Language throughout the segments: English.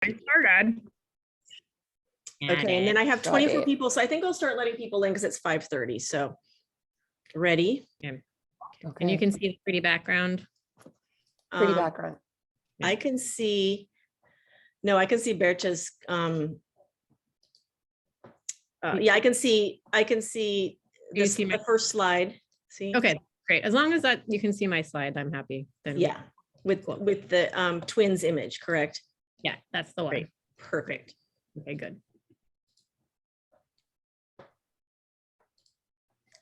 I started. Okay, and then I have 24 people, so I think I'll start letting people in because it's 5:30. So ready? Yeah. Okay. And you can see the pretty background. Pretty background. I can see, no, I can see Birthe's, yeah, I can see You this, see my- the first slide. See? Okay, great. As long as that you can see my slide, I'm happy. Then Yeah, with the twins image, correct? yeah, that's the one. Great. Perfect. Okay, good.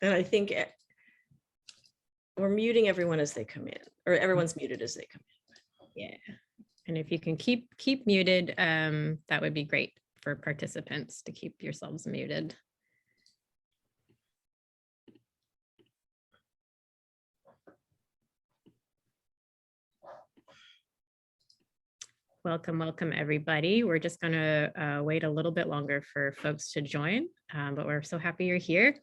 And I think we're muting everyone as they come in, or everyone's muted as they come in. Yeah. And if you can keep muted, that would be great for participants to keep yourselves muted. Welcome, everybody. We're just going to wait a little bit longer for folks to join, but we're so happy you're here.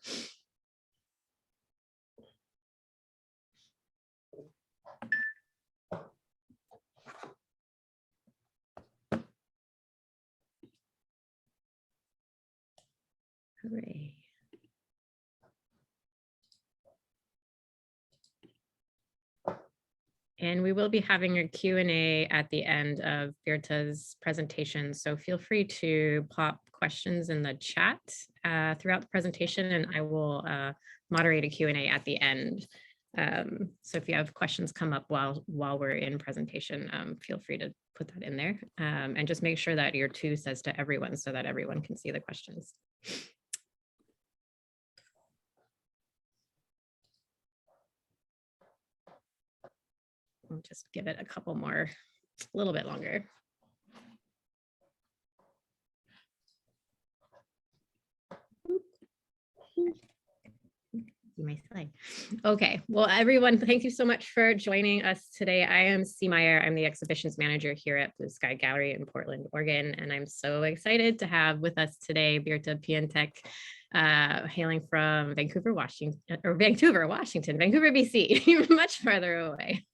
Hooray. And we will be having a Q&A at the end of Birthe's presentation. So feel free to pop questions in the chat throughout the presentation, and I will moderate a Q&A at the end. So if you have questions come up while we're in presentation, feel free to put that in there. And just make sure that your to says to everyone so that everyone can see the questions. We'll just give it a couple more, a little bit longer. My slide. Okay, well, everyone, thank you so much for joining us today. I am C. Meyer. I'm the exhibitions manager here at Blue Sky Gallery in Portland, Oregon, and I'm so excited to have with us today Birthe Piontek, hailing from Vancouver, Washington, Vancouver, BC, much farther away.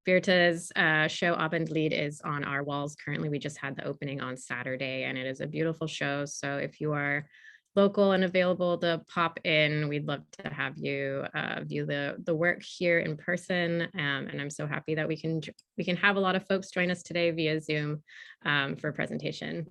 Birthe's show Abendlied is on our walls currently. We just had the opening on Saturday, and it is a beautiful show. So if you are local and available to pop in, we'd love to have you view the work here in person. And I'm so happy that we can have a lot of folks join us today via Zoom for a presentation.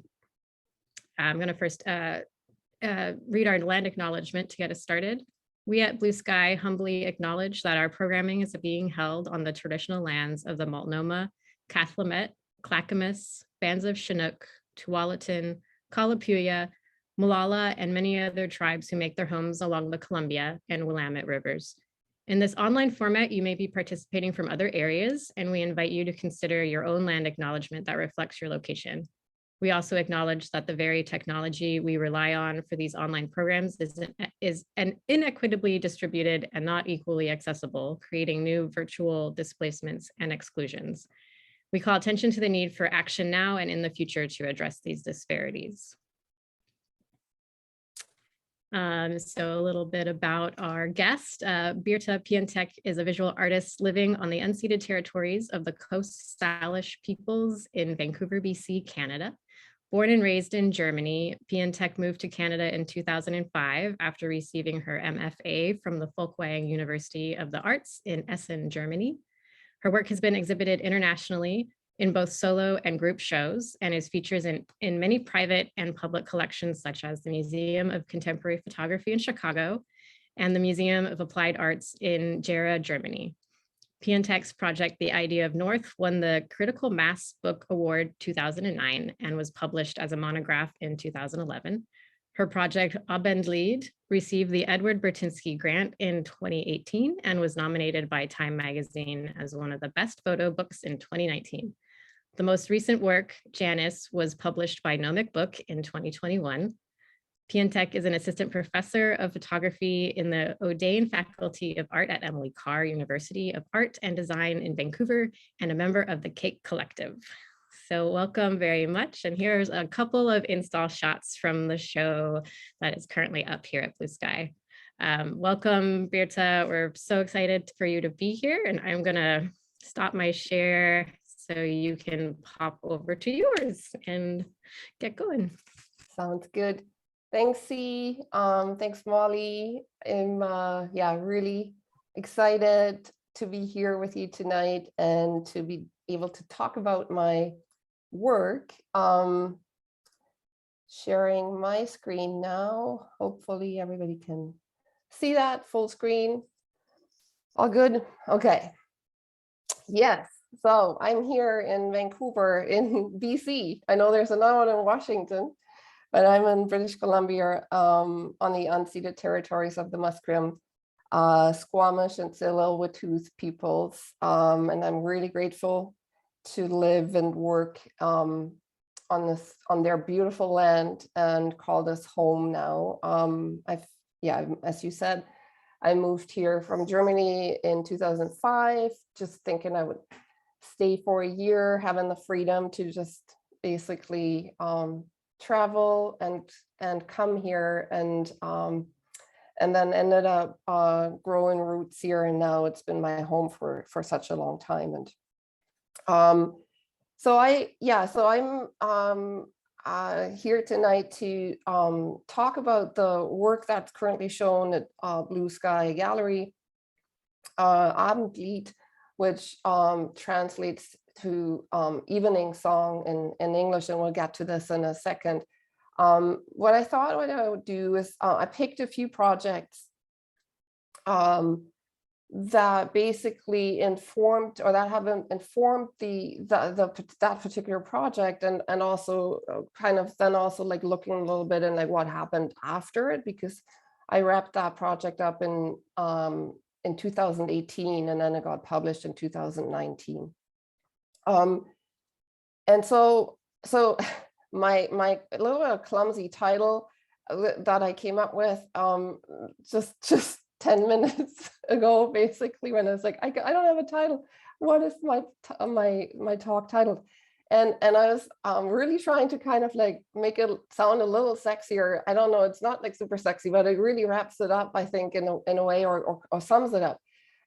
I'm going to first read our land acknowledgement to get us started. We at Blue Sky humbly acknowledge that our programming is being held on the traditional lands of the Multnomah, Cathlamet, Clackamas, bands of Chinook, Tualatin, Kalapuya, Molalla, and many other tribes who make their homes along the Columbia and Willamette rivers. In this online format, you may be participating from other areas, and we invite you to consider your own land acknowledgement that reflects your location. We also acknowledge that the very technology we rely on for these online programs is inequitably distributed and not equally accessible, creating new virtual displacements and exclusions. We call attention to the need for action now and in the future to address these disparities. So a little bit about our guest. Birthe Piontek is a visual artist living on the unceded territories of the Coast Salish peoples in Vancouver, BC, Canada. Born and raised in Germany, Piontek moved to Canada in 2005 after receiving her MFA from the Folkwang University of the Arts in Essen, Germany. Her work has been exhibited internationally in both solo and group shows and is featured in many private and public collections such as the Museum of Contemporary Photography in Chicago and the Museum of Applied Arts in Gera, Germany. Piontek's project, The Idea of North, won the Critical Mass Book Award 2009 and was published as a monograph in 2011. Her project, Abendlied, received the Edward Bertinsky Grant in 2018 and was nominated by Time Magazine as one of the best photo books in 2019. The most recent work, Janice, was published by Nomic Book in 2021. Piontek is an assistant professor of photography in the O'Dane Faculty of Art at Emily Carr University of Art and Design in Vancouver and a member of the Cake Collective. So welcome very much. And here's a couple of install shots from the show that is currently up here at Blue Sky. Welcome, Birthe. We're so excited for you to be here. And I'm going to stop my share so you can pop over to yours and get going. Sounds good. Thanks, C. Thanks, Molly. I'm really excited to be here with you tonight and to be able to talk about my work. Sharing my screen now. Hopefully everybody can see that full screen. All good? Okay. Yes. So I'm here in Vancouver in BC. I know there's another one in Washington, but I'm in British Columbia on the unceded territories of the Musqueam, Squamish and Tsleil-Waututh peoples. And I'm really grateful to live and work on their beautiful land and call this home now. As you said, I moved here from Germany in 2005, just thinking I would stay for a year, having the freedom to just basically travel and come here, and then ended up growing roots here, and now it's been my home for such a long time. And I'm here tonight to talk about the work that's currently shown at Blue Sky Gallery, Abendlied, which translates to evening song in English, and we'll get to this in a second. What I thought what I would do is I picked a few projects that basically informed, or that have informed that particular project, and also kind of then also like looking a little bit in like what happened after it, because I wrapped that project up in 2018, and then it got published in 2019. And so my little bit of clumsy title that I came up with just 10 minutes ago, basically, when I was like, I don't have a title. What is my talk titled? And I was really trying to kind of like make it sound a little sexier. I don't know, it's not like super sexy, but it really wraps it up, I think, in a way, or sums it up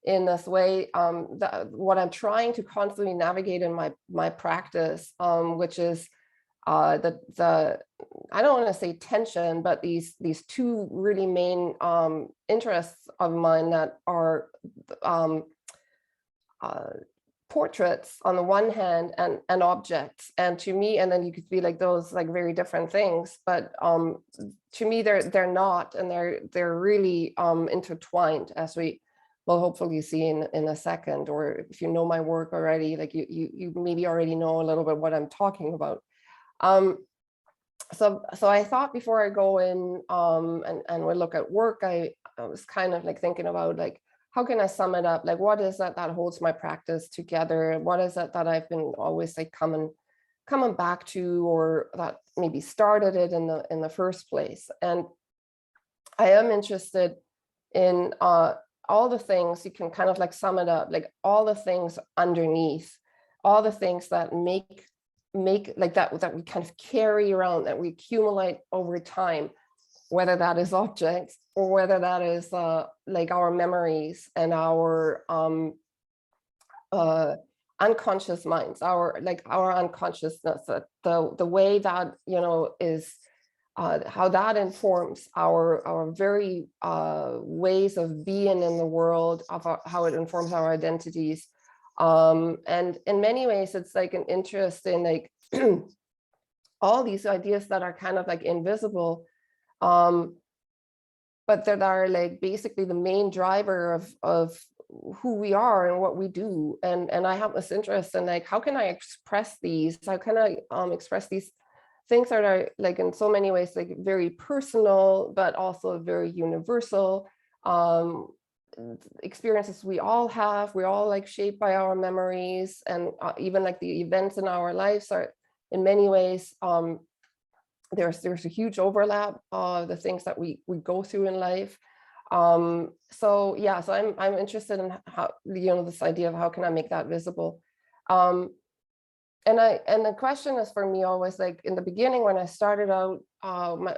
in this way. What I'm trying to constantly navigate in my practice, which is I don't want to say tension, but these two really main interests of mine that are portraits on the one hand, and objects. And to me, and then you could be like those like very different things, but to me they're not, and they're really intertwined, as we will hopefully see in a second. Or if you know my work already, like you maybe already know a little bit what I'm talking about. So I thought before I go in and we look at work, I was kind of like thinking about like, how can I sum it up? Like, what is that holds my practice together? What is it that I've been always like coming back to, or that maybe started it in the first place? And I am interested in all the things, you can kind of like sum it up, like all the things underneath, all the things that make like that we kind of carry around, that we accumulate over time, whether that is objects or whether that is like our memories and our unconscious minds, our unconsciousness, the way that, you know, is how that informs our very ways of being in the world, how it informs our identities. And in many ways, it's like an interest in like all these ideas that are kind of like invisible, but that are like basically the main driver of who we are and what we do. And I have this interest in like, how can I express these? How can I express these things that are like in so many ways like very personal, but also very universal experiences we all have. We're all like shaped by our memories, and even like the events in our lives are in many ways there's a huge overlap of the things that we go through in life. So I'm interested in how, you know, this idea of how can I make that visible. And the question is for me always, like in the beginning when I started out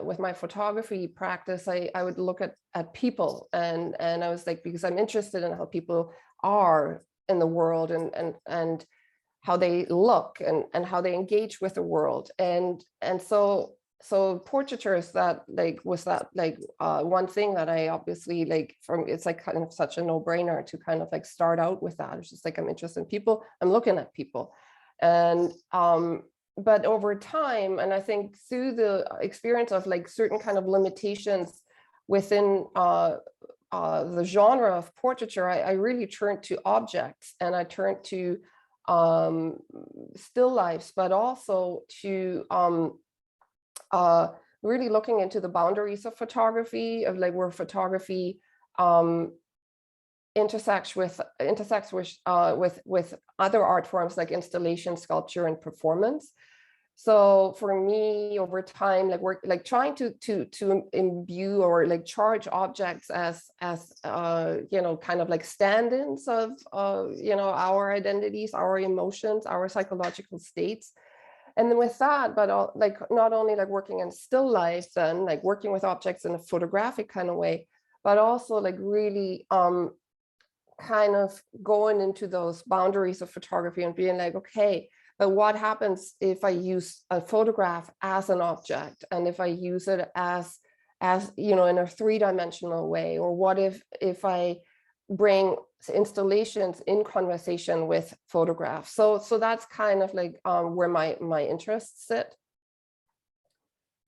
with my photography practice, I would look at people, and I was like, because I'm interested in how people are in the world, and look and how they engage with the world. And so portraiture is that one thing that I obviously it's like kind of such a no-brainer to kind of like start out with that. It's just like, I'm interested in people, I'm looking at people. And but over time, and I think through the experience of like certain kind of limitations within the genre of portraiture, I really turned to objects, and I turned to still lifes, but also to really looking into the boundaries of photography, of like where photography intersects with other art forms like installation, sculpture, and performance. So for me, over time, like trying to imbue or like charge objects as you know, kind of like stand-ins of you know, our identities, our emotions, our psychological states. And then with that, but like not only like working in still life, then like working with objects in a photographic kind of way, but also like really kind of going into those boundaries of photography and being like, okay, but what happens if I use a photograph as an object, and if I use it as you know, in a three-dimensional way? Or what if I bring installations in conversation with photographs? So that's kind of like where my interests sit.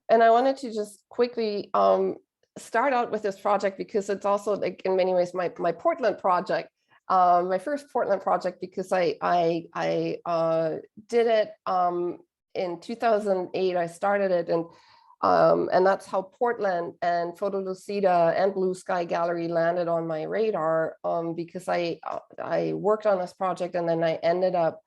And I wanted to just quickly start out with this project because it's also like in many ways my Portland project. My first Portland project, because I did it in 2008. I started it, and that's how Portland and Photo Lucida and Blue Sky Gallery landed on my radar, because I worked on this project, and then I ended up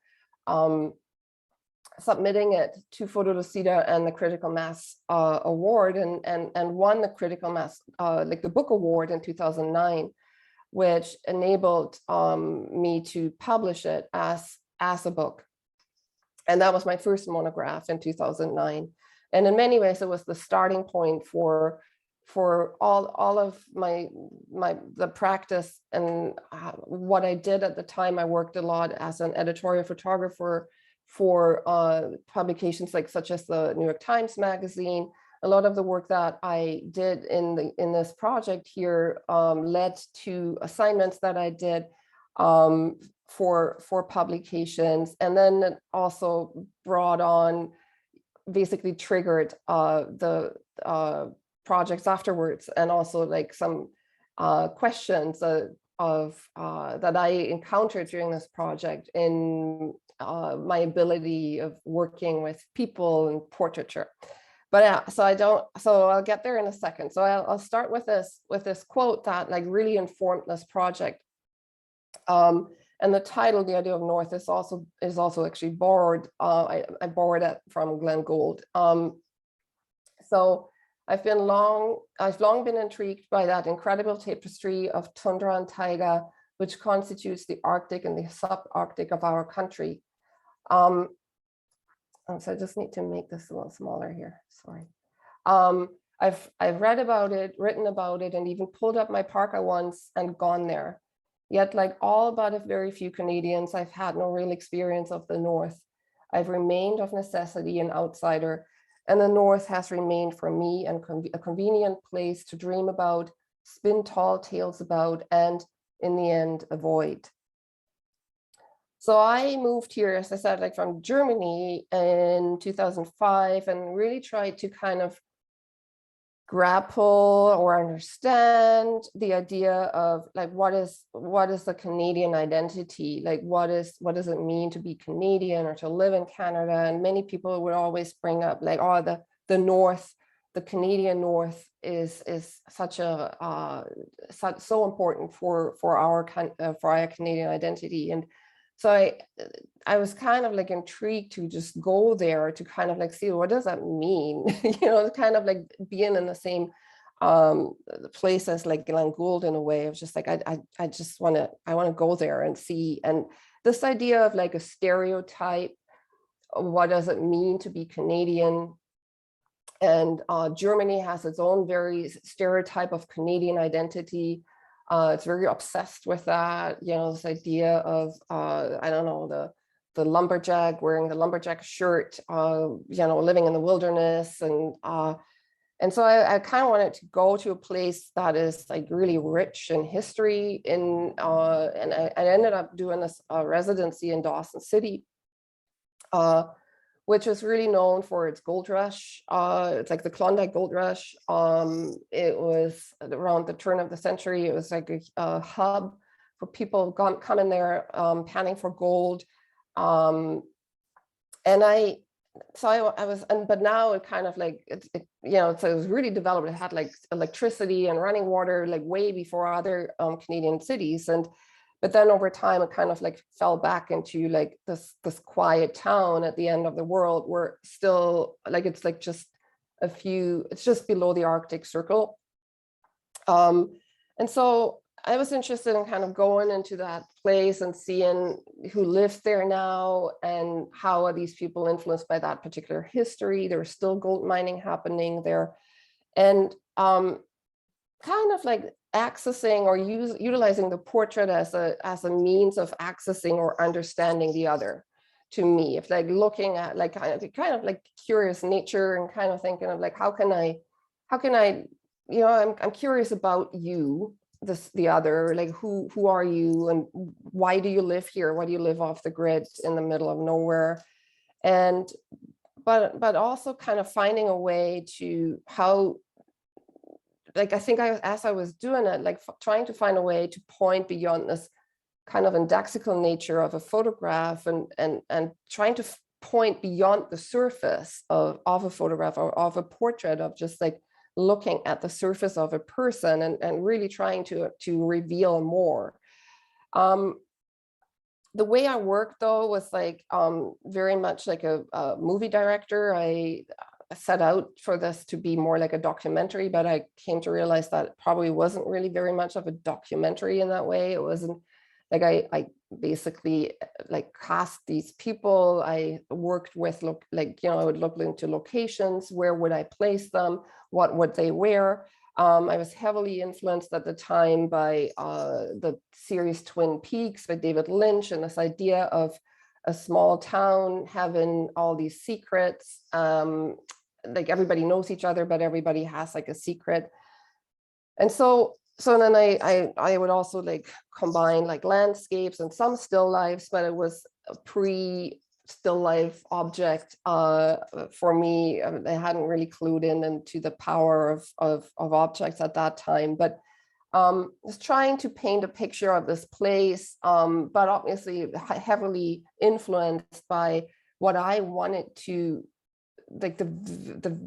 submitting it to Photo Lucida and the Critical Mass Award, and won the Critical Mass, like the book award in 2009. Which enabled me to publish it as a book. And that was my first monograph in 2009. And in many ways, it was the starting point for all of the practice and what I did at the time. I worked a lot as an editorial photographer for publications such as the New York Times Magazine. A lot of the work that I did in this project here led to assignments that I did for publications, and then it also brought on, basically triggered the projects afterwards, and also like some questions that I encountered during this project in my ability of working with people in portraiture. But yeah, so I'll get there in a second. So I'll start with this quote that like really informed this project. And the title, The Idea of North, is also actually borrowed. I borrowed it from Glenn Gould. So I've long been intrigued by that incredible tapestry of tundra and taiga, which constitutes the Arctic and the subarctic of our country. So I just need to make this a little smaller here. Sorry. I've read about it, written about it, and even pulled up my parka once and gone there. Yet, like all but a very few Canadians, I've had no real experience of the North. I've remained of necessity an outsider, and the North has remained for me a convenient place to dream about, spin tall tales about, and in the end, avoid. So I moved here, as I said, like from Germany in 2005, and really tried to kind of grapple or understand the idea of like what is the Canadian identity, like what does it mean to be Canadian or to live in Canada. And many people would always bring up like, oh, the North, the Canadian North is such a so important for our Canadian identity. And so I was kind of like intrigued to just go there to kind of like see, what does that mean? You know, kind of like being in the same place as like Glenn Gould in a way. It was just like, I want to go there and see. And this idea of like a stereotype, what does it mean to be Canadian? And Germany has its own very stereotype of Canadian identity. It's very obsessed with that, you know, this idea of, I don't know, lumberjack wearing the lumberjack shirt, living in the wilderness. And so I kind of wanted to go to a place that is like really rich in history. And I ended up doing this residency in Dawson City, which is really known for its gold rush. It's like the Klondike Gold Rush. It was around the turn of the century. It was like a hub for people coming there, panning for gold. But now it kind of like, so it was really developed. It had like electricity and running water, like way before other Canadian cities. But then over time, it kind of like fell back into like this quiet town at the end of the world, where still like, it's like just it's just below the Arctic Circle. And so I was interested in kind of going into that place and seeing who lives there now and how are these people influenced by that particular history. There's still gold mining happening there. And kind of like accessing or utilizing the portrait as a means of accessing or understanding the other. To me, if like looking at like kind of like curious nature and kind of thinking of like, how can I, I'm curious about you, the other, like who are you and why do you live here? Why do you live off the grid in the middle of nowhere? And but also kind of finding a way to how, like, I think as I was doing it, like trying to find a way to point beyond this kind of indexical nature of a photograph and trying to point beyond the surface of a photograph or of a portrait, of just like looking at the surface of a person and really trying to reveal more. The way I worked though was like very much like a movie director. I set out for this to be more like a documentary, but I came to realize that it probably wasn't really very much of a documentary in that way. It wasn't like I basically like cast these people. I worked with I would look into locations. Where would I place them? What would they wear? I was heavily influenced at the time by the series Twin Peaks by David Lynch, and this idea of a small town having all these secrets. Like everybody knows each other, but everybody has like a secret. And so then I would also like combine like landscapes and some still lifes, but it was a pre-still life object for me. I hadn't really clued into the power of objects at that time, but was trying to paint a picture of this place, but obviously heavily influenced by what I wanted to, like the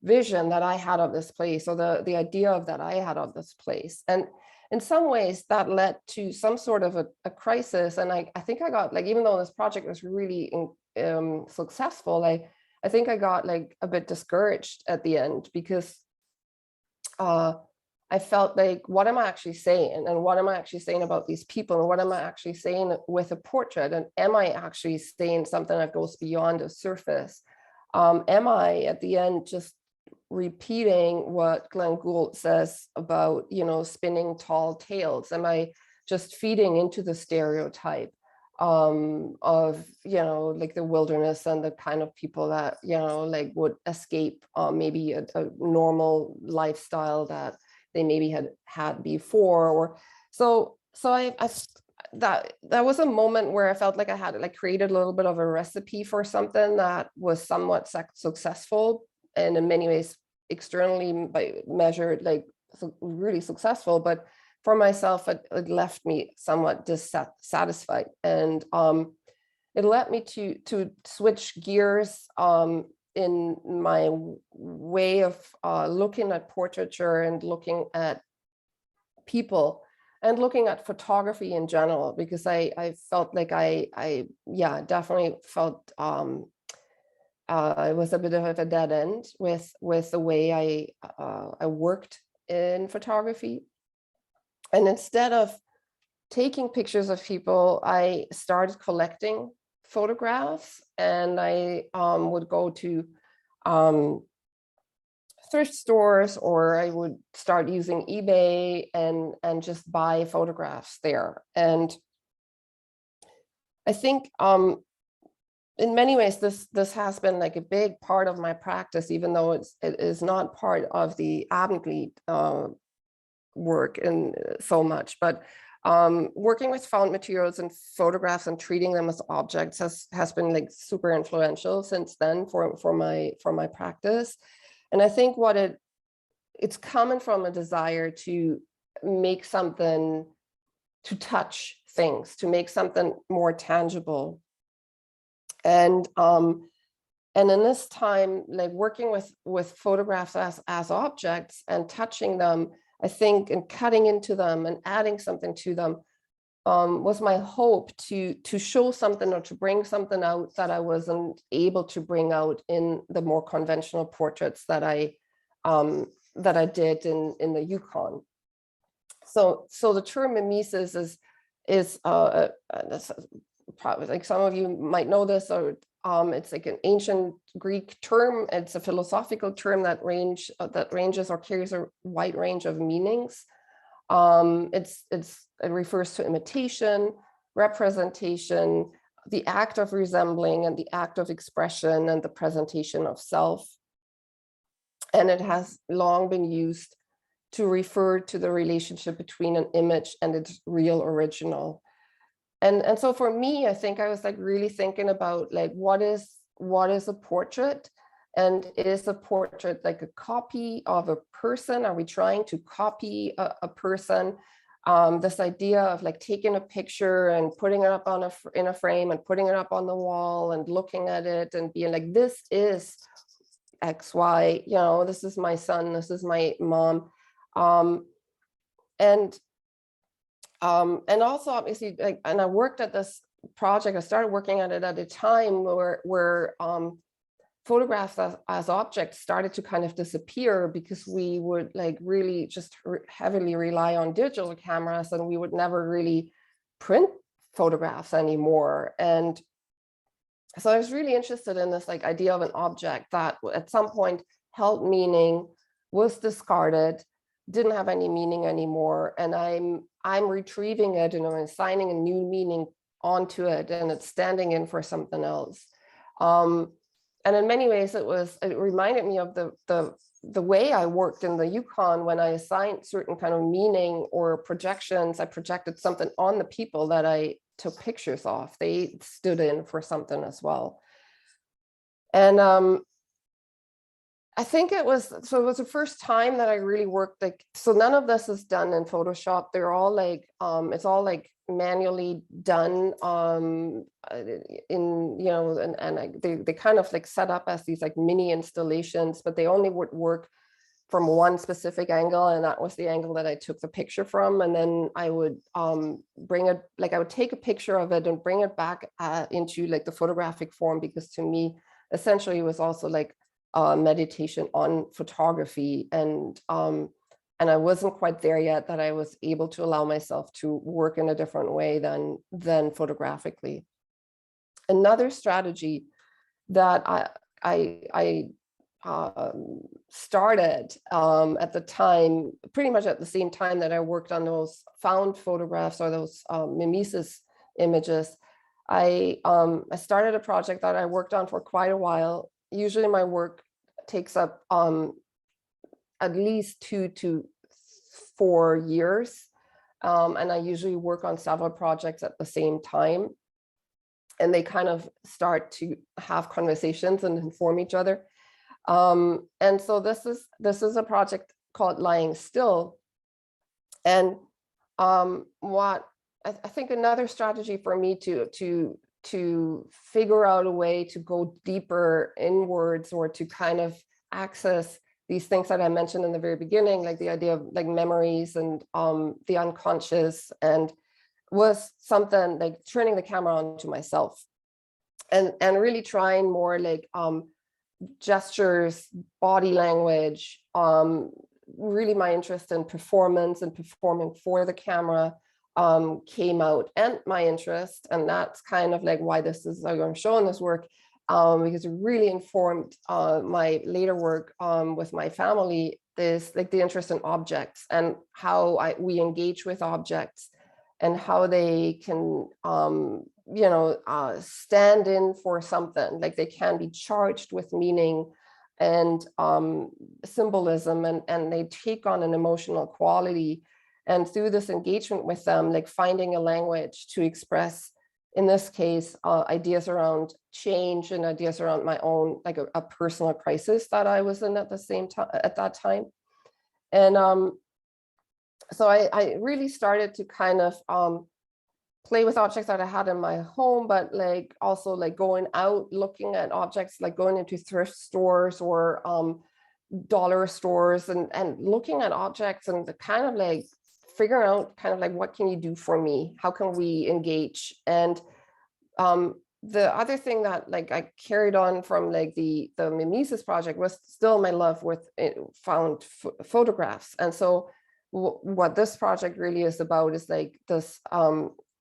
vision that I had of this place, or the idea of that I had of this place. And in some ways that led to some sort of a crisis. And I think I got, like, even though this project was really successful, I think I got like a bit discouraged at the end, because I felt like, what am I actually saying? And what am I actually saying about these people? And what am I actually saying with a portrait? And am I actually saying something that goes beyond the surface? Am I at the end just repeating what Glenn Gould says about, spinning tall tales? Am I just feeding into the stereotype of, like the wilderness and the kind of people that, like would escape maybe a normal lifestyle that they maybe had before? Or so that was a moment where I felt like I had like created a little bit of a recipe for something that was somewhat successful, and in many ways externally measured like really successful, but for myself it left me somewhat dissatisfied. And it led me to switch gears in my way of looking at portraiture and looking at people and looking at photography in general, because I felt like I definitely felt it was a bit of a dead end with the way I worked in photography. And instead of taking pictures of people, I started collecting photographs, and I would go to thrift stores, or I would start using eBay and just buy photographs there. And I think in many ways, this has been like a big part of my practice, even though it is not part of the Abendglied work in so much. But working with found materials and photographs and treating them as objects has been like super influential since then for my practice. And I think it's coming from a desire to make something, to touch things, to make something more tangible. And in this time, like working with photographs as objects and touching them, I think, and cutting into them and adding something to them was my hope to show something or to bring something out that I wasn't able to bring out in the more conventional portraits that I did in the Yukon. So the term mimesis is probably, like some of you might know this, or it's like an ancient Greek term. It's a philosophical term that ranges or carries a wide range of meanings. It refers to imitation, representation, the act of resembling, and the act of expression, and the presentation of self. And it has long been used to refer to the relationship between an image and its real original. And so for me, I think I was like really thinking about like, what is a portrait? And is a portrait like a copy of a person? Are we trying to copy a person? This idea of like taking a picture and putting it up in a frame and putting it up on the wall and looking at it and being like, this is X, Y, this is my son, this is my mom. And also obviously, like, and I worked at this project, I started working at it at a time where photographs as objects started to kind of disappear, because we would like really just heavily rely on digital cameras, and we would never really print photographs anymore. And so I was really interested in this like idea of an object that at some point held meaning, was discarded, didn't have any meaning anymore, and I'm retrieving it and I'm assigning a new meaning onto it, and it's standing in for something else. And in many ways, it reminded me of the way I worked in the Yukon when I assigned certain kind of meaning or projections. I projected something on the people that I took pictures of. They stood in for something as well. And I think it was the first time that I really worked like, so none of this is done in Photoshop. They're all like, it's all like manually done they kind of like set up as these like mini installations, but they only would work from one specific angle, and that was the angle that I took the picture from. And then I would bring it, like I would take a picture of it and bring it back into like the photographic form, because to me, essentially it was also like meditation on photography. And I wasn't quite there yet that I was able to allow myself to work in a different way than photographically. Another strategy that I started at the time, pretty much at the same time that I worked on those found photographs or those mimesis images, I started a project that I worked on for quite a while. Usually my work takes up at least 2 to 4 years. And I usually work on several projects at the same time. And they kind of start to have conversations and inform each other. And so this is a project called Lying Still. And what I think another strategy for me to figure out a way to go deeper inwards, or to kind of access these things that I mentioned in the very beginning, like the idea of like memories and the unconscious, and was something like turning the camera on to myself and really trying more like gestures, body language, really my interest in performance and performing for the camera came out, and my interest, and that's kind of like why this is like I'm showing this work, because it really informed my later work with my family, is like the interest in objects and how we engage with objects, and how they can, stand in for something, like they can be charged with meaning and symbolism, and they take on an emotional quality. And through this engagement with them, like finding a language to express, in this case, ideas around change and ideas around my own, like a personal crisis that I was in at the same time, at that time. And so I really started to kind of play with objects that I had in my home, but like also like going out, looking at objects, like going into thrift stores or dollar stores, and looking at objects and the kind of like figuring out kind of like, what can you do for me? How can we engage? And the other thing that like I carried on from like the Mimesis project was still my love with found photographs. And so what this project really is about is like this,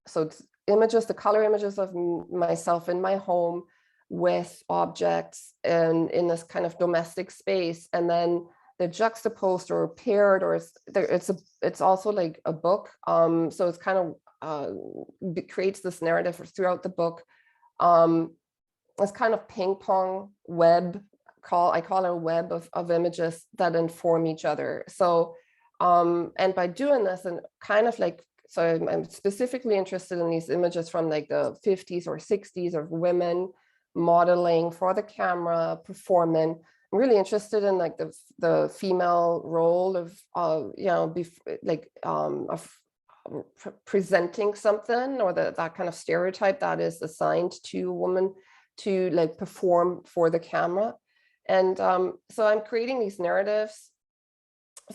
so it's images, the color images of myself in my home with objects and in this kind of domestic space, and then they're juxtaposed or paired, or it's also like a book. So it's kind of creates this narrative throughout the book. It's kind of ping pong web, I call it a web of images that inform each other. So and by doing this, and kind of like, so I'm specifically interested in these images from like the 50s or 60s of women modeling for the camera, performing. I'm really interested in like the female role of presenting something, or that kind of stereotype that is assigned to a woman to like perform for the camera. And so I'm creating these narratives.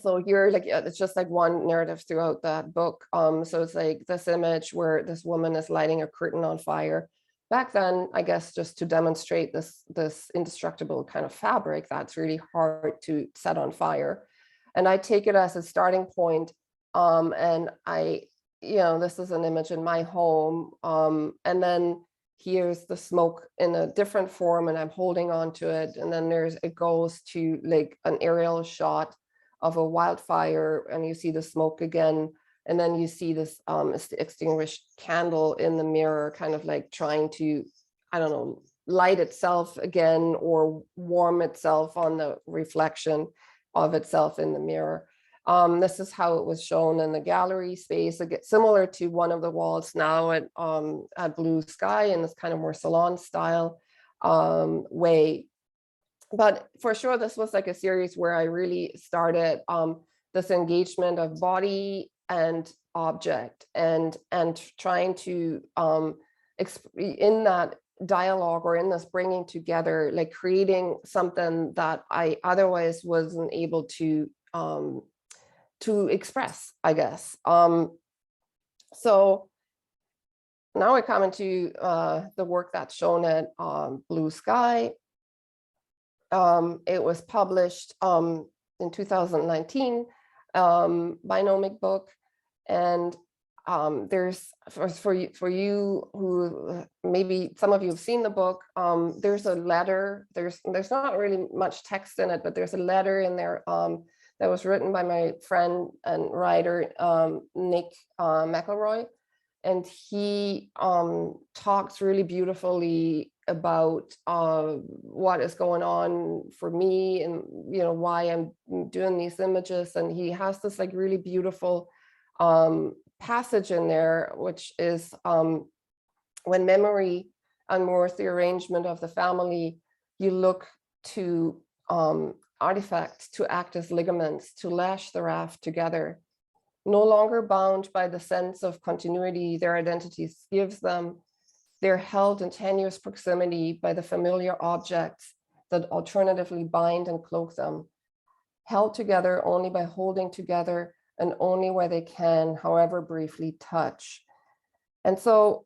So here, like, it's just like one narrative throughout that book. So it's like this image where this woman is lighting a curtain on fire. Back then, I guess, just to demonstrate this indestructible kind of fabric that's really hard to set on fire. And I take it as a starting point. And this is an image in my home. And then here's the smoke in a different form, and I'm holding on to it. And then it goes to like an aerial shot of a wildfire, and you see the smoke again. And then you see this extinguished candle in the mirror, kind of like trying to, I don't know, light itself again or warm itself on the reflection of itself in the mirror. This is how it was shown in the gallery space, similar to one of the walls now at Blue Sky, in this kind of more salon style way. But for sure, this was like a series where I really started this engagement of body and object, and trying to in that dialogue, or in this bringing together, like creating something that I otherwise wasn't able to express, I guess. So now I come into the work that's shown at Blue Sky. It was published in 2019, binomic book, and there's for you who maybe some of you have seen the book. There's a letter. There's not really much text in it, but there's a letter in there that was written by my friend and writer Nick McElroy, and he talks really beautifully about what is going on for me, and why I'm doing these images. And he has this like really beautiful passage in there, which is when memory unmoors the arrangement of the family, you look to artifacts to act as ligaments to lash the raft together. No longer bound by the sense of continuity their identities gives them, they're held in tenuous proximity by the familiar objects that alternatively bind and cloak them, held together only by holding together, and only where they can, however briefly, touch. And so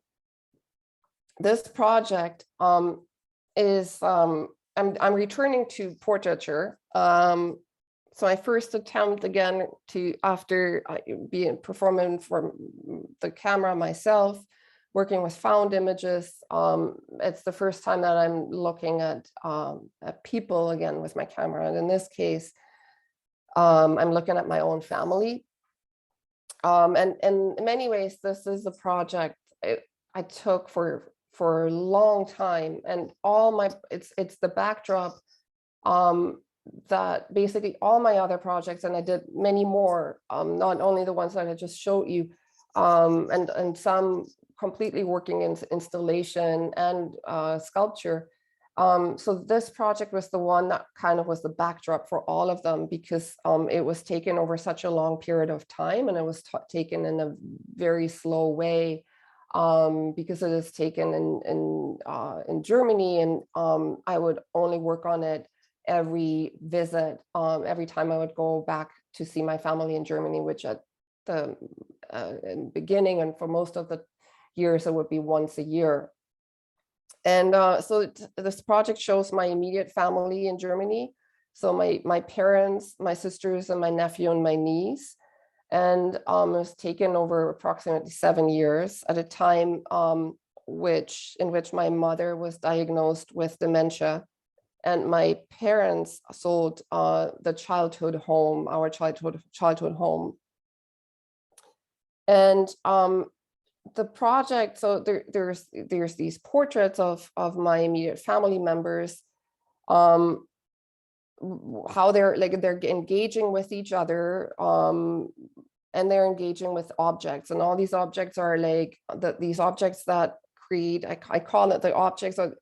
this project is, I'm returning to portraiture. So my first attempt again after performing for the camera myself, working with found images. It's the first time that I'm looking at people again with my camera. And in this case, I'm looking at my own family. And in many ways, this is a project I took for a long time, and it's the backdrop that basically all my other projects, and I did many more, not only the ones that I just showed you, and some completely working in installation and sculpture. So this project was the one that kind of was the backdrop for all of them, because it was taken over such a long period of time, and it was taken in a very slow way, because it is taken in Germany, and I would only work on it every visit, every time I would go back to see my family in Germany, which at the beginning and for most of the years, it would be once a year. And so this project shows my immediate family in Germany. So my parents, my sisters, and my nephew and my niece. And it was taken over approximately 7 years at a time in which my mother was diagnosed with dementia. And my parents sold the childhood home, our childhood home. And the project, so there's these portraits of my immediate family members, how they're engaging with each other, and they're engaging with objects, and all these objects are these objects that create, I call it the objects of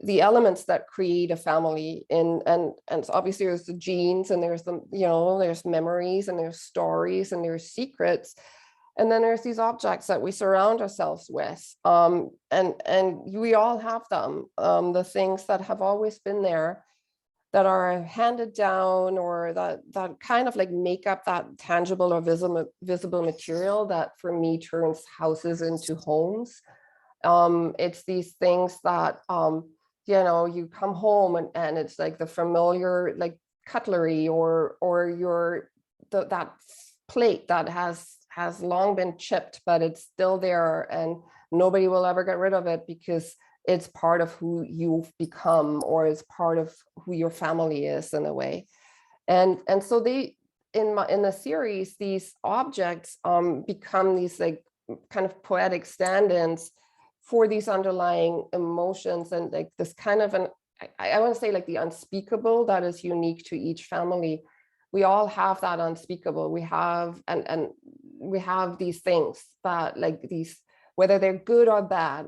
the elements that create a family. And so obviously there's the genes, and there's there's memories, and there's stories, and there's secrets. And then there's these objects that we surround ourselves with, and we all have them, the things that have always been there, that are handed down, or that kind of make up that tangible or visible material that for me turns houses into homes. It's these things that you come home, and it's like the familiar cutlery, or that plate that has long been chipped, but it's still there, and nobody will ever get rid of it, because it's part of who you've become, or it's part of who your family is in a way. And so they, in the series, these objects become these kind of poetic stand-ins for these underlying emotions, and this kind of I want to say the unspeakable that is unique to each family. We all have that unspeakable. We have, and we have these things that these, whether they're good or bad,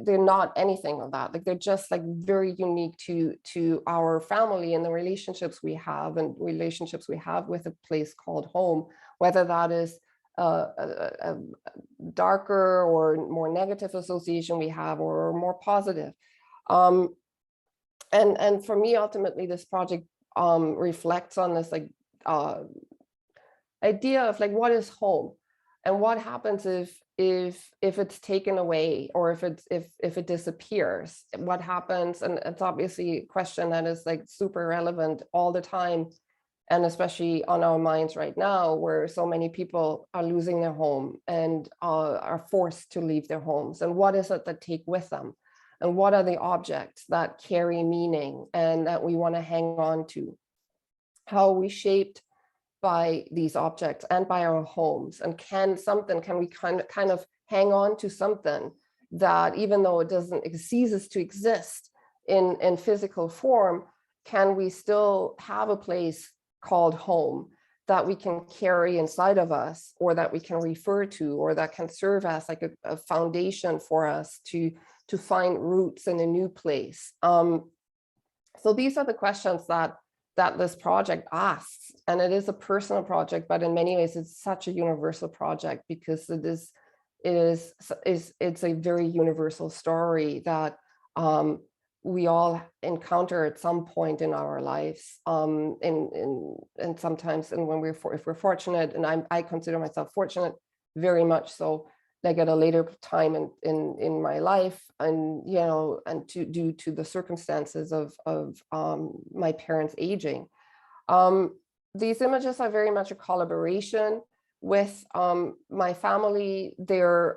they're not anything of that. They're just very unique to our family and the relationships we have with a place called home, whether that is a darker or more negative association we have, or more positive. And for me, ultimately, this project reflects on this idea of what is home, and what happens if it's taken away, or if it disappears, what happens. And it's obviously a question that is super relevant all the time, and especially on our minds right now, where so many people are losing their home and are forced to leave their homes. And what is it that take with them? And what are the objects that carry meaning and that we want to hang on to? How are we shaped by these objects and by our homes? And can we kind of hang on to something that, even though it ceases to exist in physical form, can we still have a place called home that we can carry inside of us, or that we can refer to, or that can serve as a foundation for us to find roots in a new place? So these are the questions that this project asks, and it is a personal project, but in many ways it's such a universal project, because it's a very universal story that we all encounter at some point in our lives, and sometimes, and when if we're fortunate, and I consider myself fortunate, very much so, at a later time in my life, and due to the circumstances of my parents aging. These images are very much a collaboration with my family. These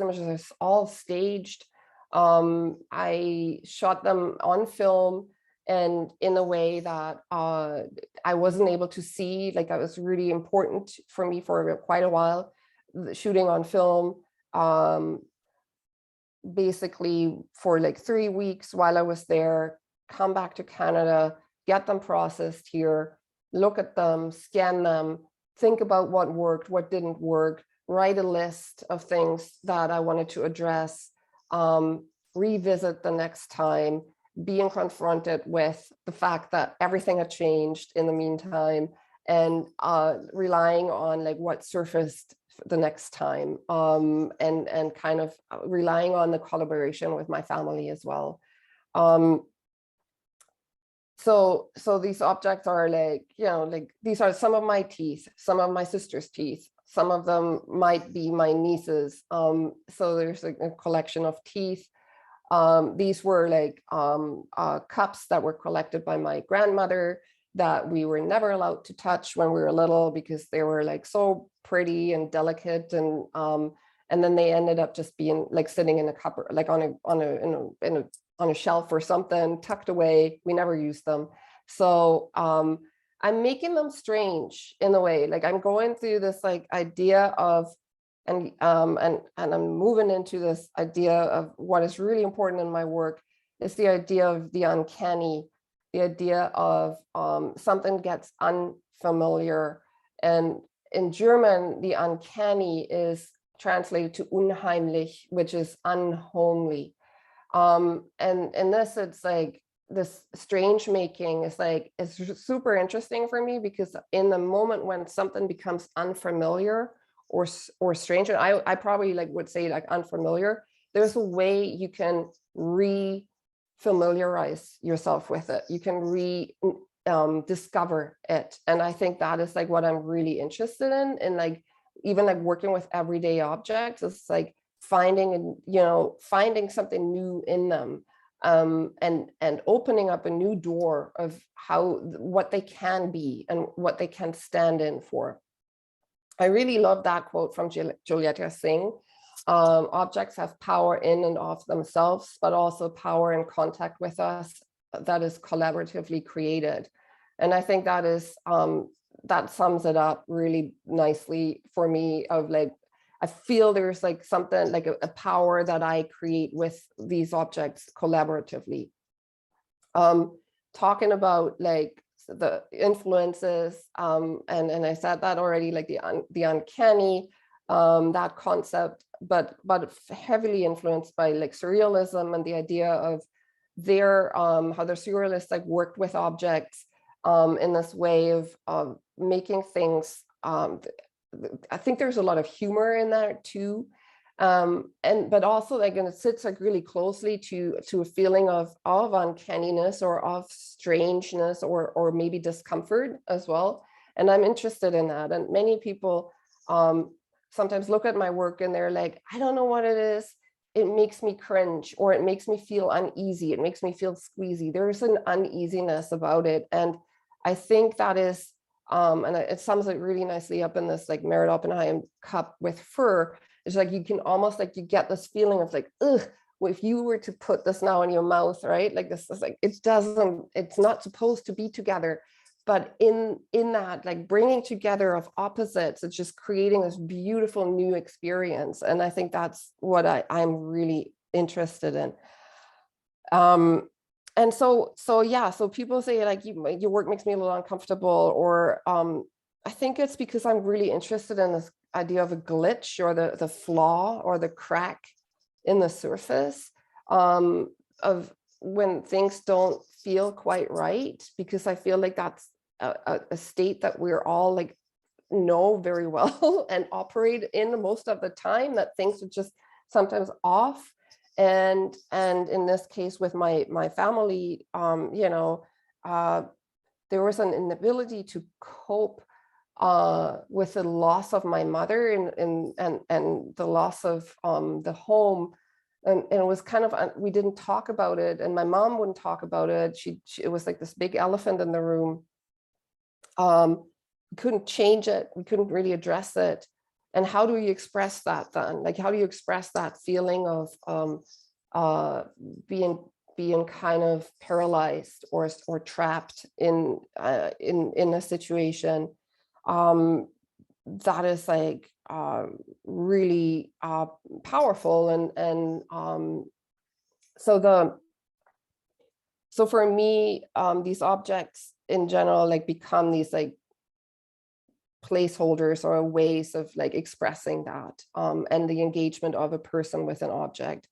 images are all staged. I shot them on film, and in a way that I wasn't able to see. Like, that was really important for me for quite a while, shooting on film, basically for like 3 weeks while I was there, come back to Canada, get them processed here, look at them, scan them, think about what worked, what didn't work, write a list of things that I wanted to address, revisit the next time, being confronted with the fact that everything had changed in the meantime, and relying on like what surfaced the next time, and kind of relying on the collaboration with my family as well. So these objects are like, you know, like these are some of my teeth, some of my sister's teeth, some of them might be my niece's. So there's like a collection of teeth. These were like cups that were collected by my grandmother that we were never allowed to touch when we were little because they were like so pretty and delicate, and then they ended up just being like sitting in a cupboard, like on a shelf or something, tucked away. We never used them. So I'm making them strange in a way. Like, I'm going through this like idea of, and I'm moving into this idea of what is really important in my work is the idea of the uncanny, the idea of something gets unfamiliar. And in German, the uncanny is translated to unheimlich, which is unhomely. And in this, it's like this strange making is like, it's super interesting for me, because in the moment when something becomes unfamiliar or strange, and I probably like would say like unfamiliar, there's a way you can familiarize yourself with it. You can discover it. And I think that is like what I'm really interested in like, even like working with everyday objects, it's like finding something new in them, and opening up a new door of what they can be and what they can stand in for. I really love that quote from Julieta Singh. Objects have power in and of themselves, but also power in contact with us that is collaboratively created. And I think that is that sums it up really nicely for me, of like, I feel there's like something like a power that I create with these objects collaboratively. Talking about like the influences, and I said that already, like the uncanny, that concept, but heavily influenced by like surrealism and the idea of how the surrealists like worked with objects in this way of making things. I think there's a lot of humor in that too, but also like, and it sits like really closely to a feeling of uncanniness or of strangeness or maybe discomfort as well. And I'm interested in that. And many people sometimes look at my work and they're like, I don't know what it is. It makes me cringe, or it makes me feel uneasy. It makes me feel squeezy. There's an uneasiness about it. And I think that is, and it sums it really nicely up in this like Merit Oppenheim cup with fur. It's like, you can almost like, you get this feeling of like, ugh, well, if you were to put this now in your mouth, right? Like, this is like, it's not supposed to be together. But in that, like, bringing together of opposites, it's just creating this beautiful new experience. And I think that's what I'm really interested in. And so yeah, so people say like, your work makes me a little uncomfortable, or I think it's because I'm really interested in this idea of a glitch, or the flaw or the crack in the surface of when things don't feel quite right, because I feel like that's a state that we're all like know very well and operate in most of the time, that things are just sometimes off. And in this case with my family, there was an inability to cope with the loss of my mother and the loss of the home. And it was kind of, we didn't talk about it, and my mom wouldn't talk about it. It was like this big elephant in the room. We couldn't change it. We couldn't really address it. And how do you express that then? Like, how do you express that feeling of being being kind of paralyzed or trapped in a situation that is like really powerful. And so for me, these objects in general like become these like placeholders or ways of like expressing that, and the engagement of a person with an object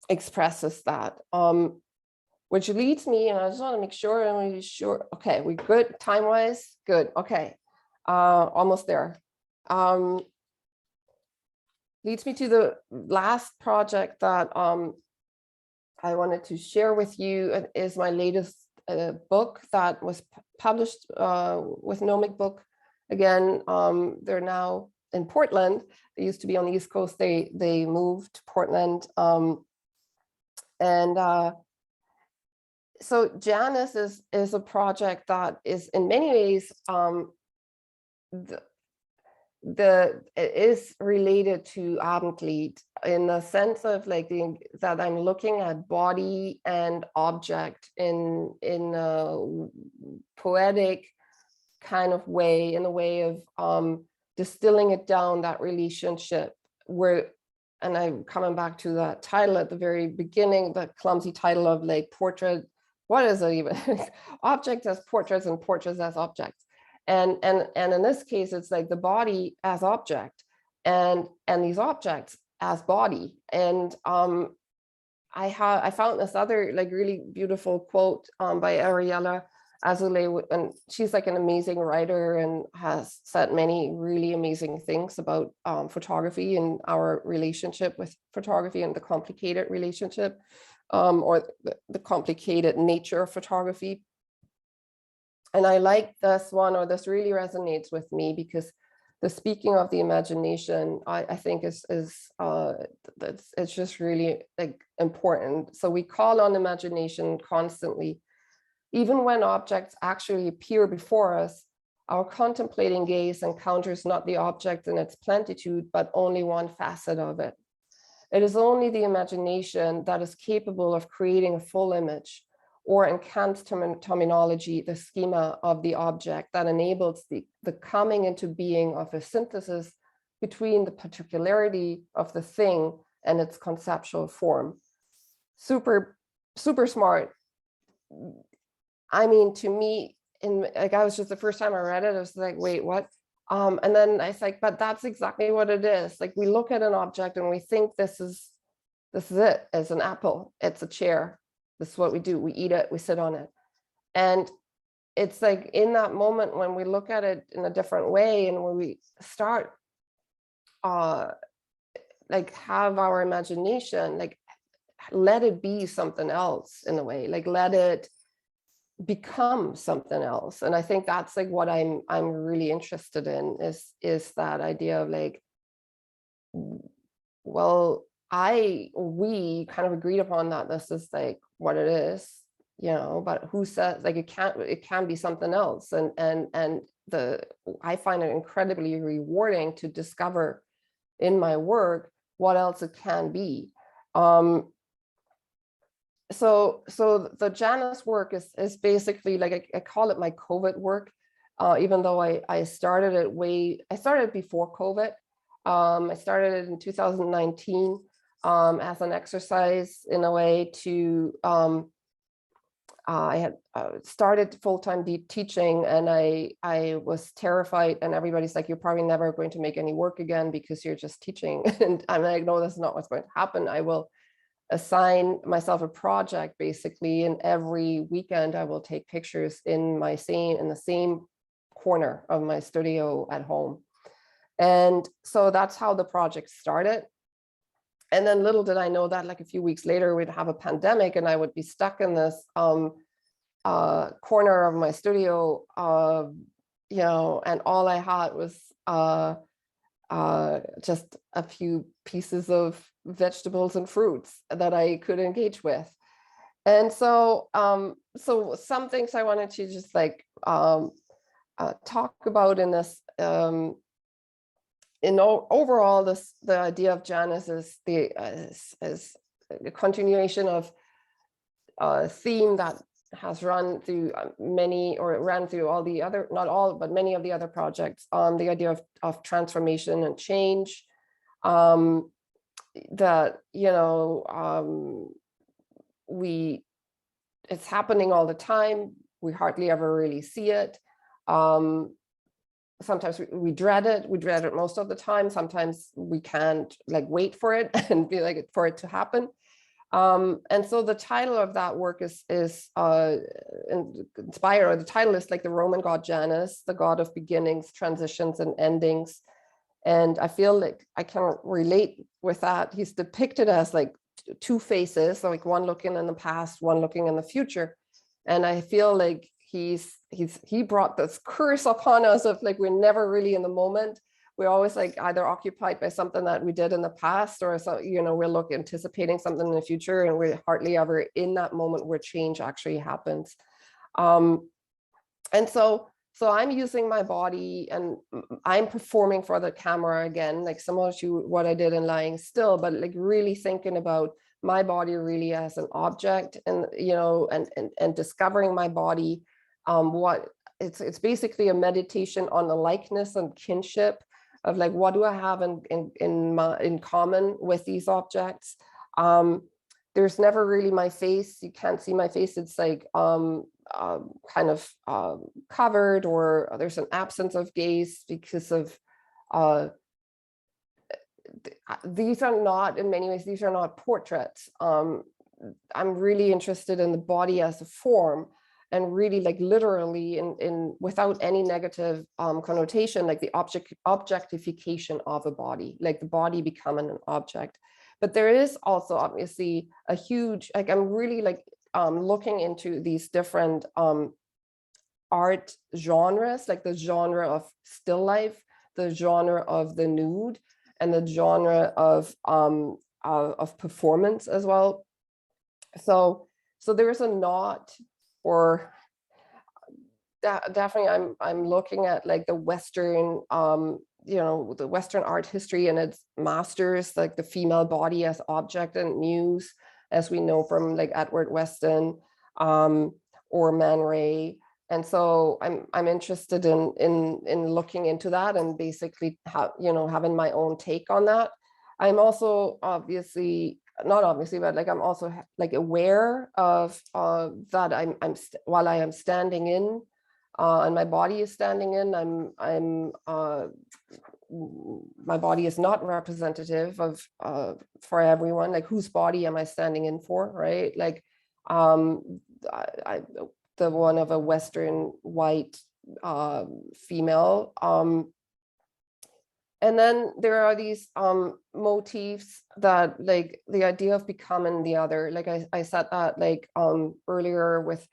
expresses that, which leads me, and I just want to make sure and be sure, okay, we good time wise, good, okay, almost there. Leads me to the last project that I wanted to share with you. It is my latest book that was published with Nomic Book. Again, they're now in Portland. They used to be on the East Coast. They moved to Portland. So Janus is a project that is in many ways it is related to Abendlied in the sense of like that I'm looking at body and object in a poetic kind of way, in a way of distilling it down, that relationship where, and I'm coming back to that title at the very beginning, the clumsy title of like portrait, what is it even? Objects as portraits and portraits as objects. And in this case, it's like the body as object and these objects as body. And I found this other like really beautiful quote by Ariella Azoulay, and she's like an amazing writer and has said many really amazing things about photography and our relationship with photography and the complicated relationship or the complicated nature of photography. And I like this one, or this really resonates with me, because the speaking of the imagination, I think it's just really like important. So we call on imagination constantly. Even when objects actually appear before us, our contemplating gaze encounters not the object in its plenitude, but only one facet of it. It is only the imagination that is capable of creating a full image, or in Kant's terminology, the schema of the object that enables the coming into being of a synthesis between the particularity of the thing and its conceptual form. Super, super smart. I mean, to me, like I was just the first time I read it, I was like, wait, what? And then I was like, but that's exactly what it is. Like we look at an object and we think this is it. It's an apple, it's a chair. This is what we do. We eat it, we sit on it. And it's like in that moment when we look at it in a different way and when we start like have our imagination, like let it be something else in a way, like let it become something else. And I think that's like what I'm really interested in is that idea of like, well, we kind of agreed upon that this is like what it is, you know, but who says like it can be something else. And I find it incredibly rewarding to discover in my work what else it can be. So the Janus work is basically like I call it my COVID work, even though I started it before COVID. I started it in 2019 as an exercise in a way to I had started full-time teaching, and I was terrified, and everybody's like, you're probably never going to make any work again because you're just teaching. And I'm like, no, that's not what's going to happen. I will assign myself a project basically, and every weekend I will take pictures in the same corner of my studio at home. And so that's how the project started. And then little did I know that like a few weeks later we'd have a pandemic and I would be stuck in this corner of my studio, you know, and all I had was just a few pieces of vegetables and fruits that I could engage with. And so so some things I wanted to just like talk about in this overall, the idea of Janus is a continuation of a theme that has run through many, or it ran through all the other, not all, but many of the other projects, the idea of transformation and change, that, it's happening all the time. We hardly ever really see it. Sometimes we dread it. We dread it most of the time. Sometimes we can't like wait for it and be like for it to happen. And so the title of that work is inspired, or the title is like the Roman god Janus, the god of beginnings, transitions, and endings. And I feel like I can relate with that. He's depicted as like two faces, like one looking in the past, one looking in the future. And I feel like he brought this curse upon us of like, we're never really in the moment. We're always like either occupied by something that we did in the past, or so, we're anticipating something in the future, and we're hardly ever in that moment where change actually happens. And so I'm using my body, and I'm performing for the camera again, like similar to what I did in Lying Still, but like really thinking about my body really as an object, and and discovering my body. It's basically a meditation on the likeness and kinship of like, what do I have in common with these objects? There's never really my face. You can't see my face. It's like kind of covered, or there's an absence of gaze because of these are not, in many ways, these are not portraits. I'm really interested in the body as a form, and really like literally in without any negative connotation, like the objectification of a body, like the body becoming an object. But there is also obviously a huge, like I'm really like looking into these different art genres, like the genre of still life, the genre of the nude, and the genre of performance as well. So there's a knot, or definitely I'm looking at like the Western, the Western art history and its masters, like the female body as object and muse, as we know from like Edward Weston or Man Ray. And so I'm interested in looking into that, and basically having my own take on that. I'm also not obviously, but like I'm also like aware of that while I am standing in, and my body is standing in, my body is not representative of for everyone. Like, whose body am I standing in for, right? Like the one of a Western white female. And then there are these motifs that, like, the idea of becoming the other, like I said that like earlier, with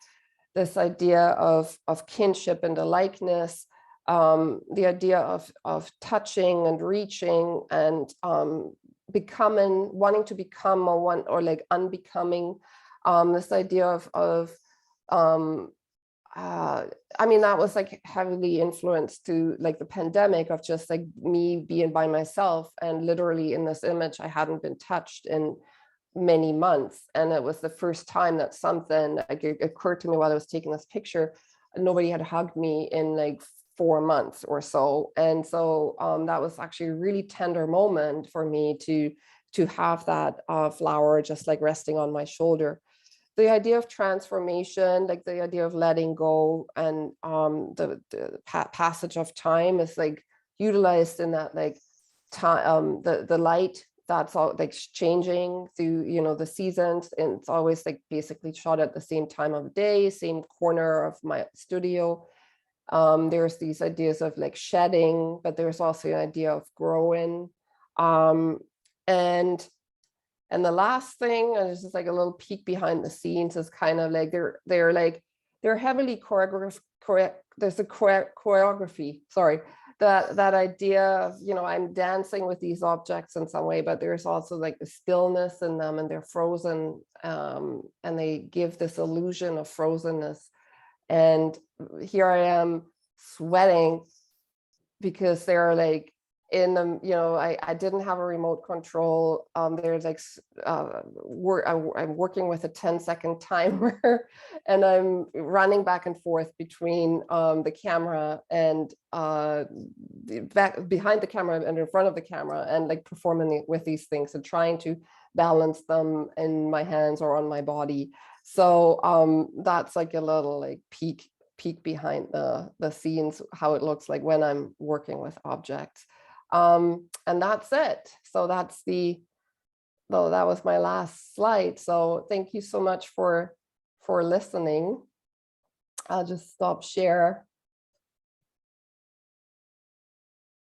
this idea of kinship and the likeness, the idea of touching and reaching and wanting to become or like unbecoming, this idea of I mean, that was like heavily influenced to like the pandemic, of just like me being by myself, and literally in this image I hadn't been touched in many months, and it was the first time that something like it occurred to me while I was taking this picture. Nobody had hugged me in like 4 months or so, and so that was actually a really tender moment for me to have that flower just like resting on my shoulder. The idea of transformation, like the idea of letting go, and the passage of time is like utilized in that, like time, the light that's all like changing through the seasons, and it's always like basically shot at the same time of day, same corner of my studio. There's these ideas of like shedding, but there's also an idea of growing, and the last thing, and it's just like a little peek behind the scenes, is kind of like they're heavily choreographed. There's a choreography. Sorry, that idea of I'm dancing with these objects in some way, but there's also like the stillness in them, and they're frozen, and they give this illusion of frozenness. And here I am sweating because they're like in the, you know, I didn't have a remote control. There's like I'm working with a 10-second timer and I'm running back and forth between the camera and back behind the camera and in front of the camera, and like performing with these things and trying to balance them in my hands or on my body. So that's like a little like peek behind the scenes, how it looks like when I'm working with objects. And that's it. So that's that was my last slide. So thank you so much for listening. I'll just stop share.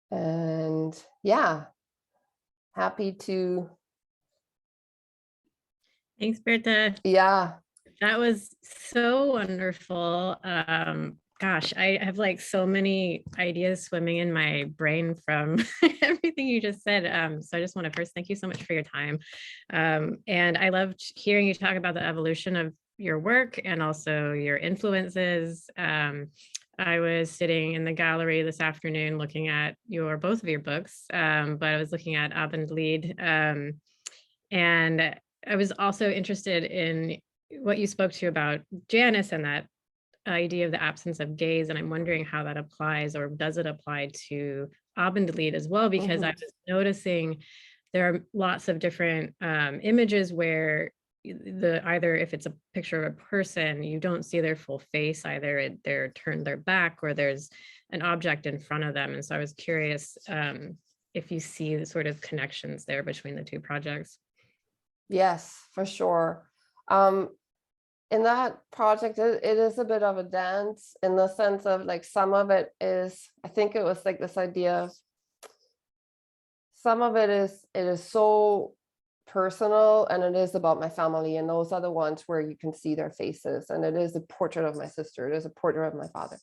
And yeah, happy to. Thanks, Birthe. Yeah. That was so wonderful. Gosh, I have like so many ideas swimming in my brain from everything you just said. So I just want to first thank you so much for your time. And I loved hearing you talk about the evolution of your work and also your influences. I was sitting in the gallery this afternoon looking at both of your books, but I was looking at Abendlied. And I was also interested in what you spoke to about Janice and that idea of the absence of gaze. And I'm wondering how that applies, or does it apply to Abendlied as well? Because I was noticing there are lots of different images where either if it's a picture of a person, you don't see their full face, either they're turned their back or there's an object in front of them. And so I was curious if you see the sort of connections there between the two projects. Yes, for sure. In that project, it is a bit of a dance in the sense of like some of it is, I think it was like this idea of some of it is so personal, and it is about my family, and those are the ones where you can see their faces, and it is a portrait of my sister, it is a portrait of my father,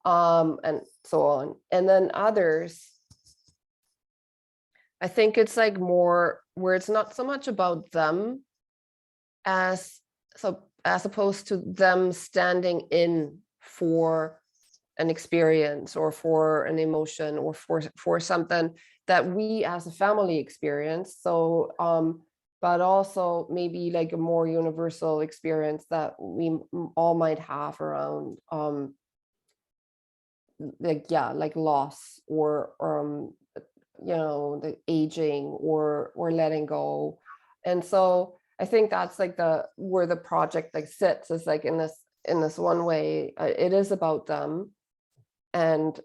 and so on. And then others, I think it's like more where it's not so much about them as opposed to them standing in for an experience or for an emotion or for something that we as a family experience. So but also maybe like a more universal experience that we all might have around like loss or you know, the aging or letting go. And so I think that's like where the project like sits, is like in this one way, it is about them. And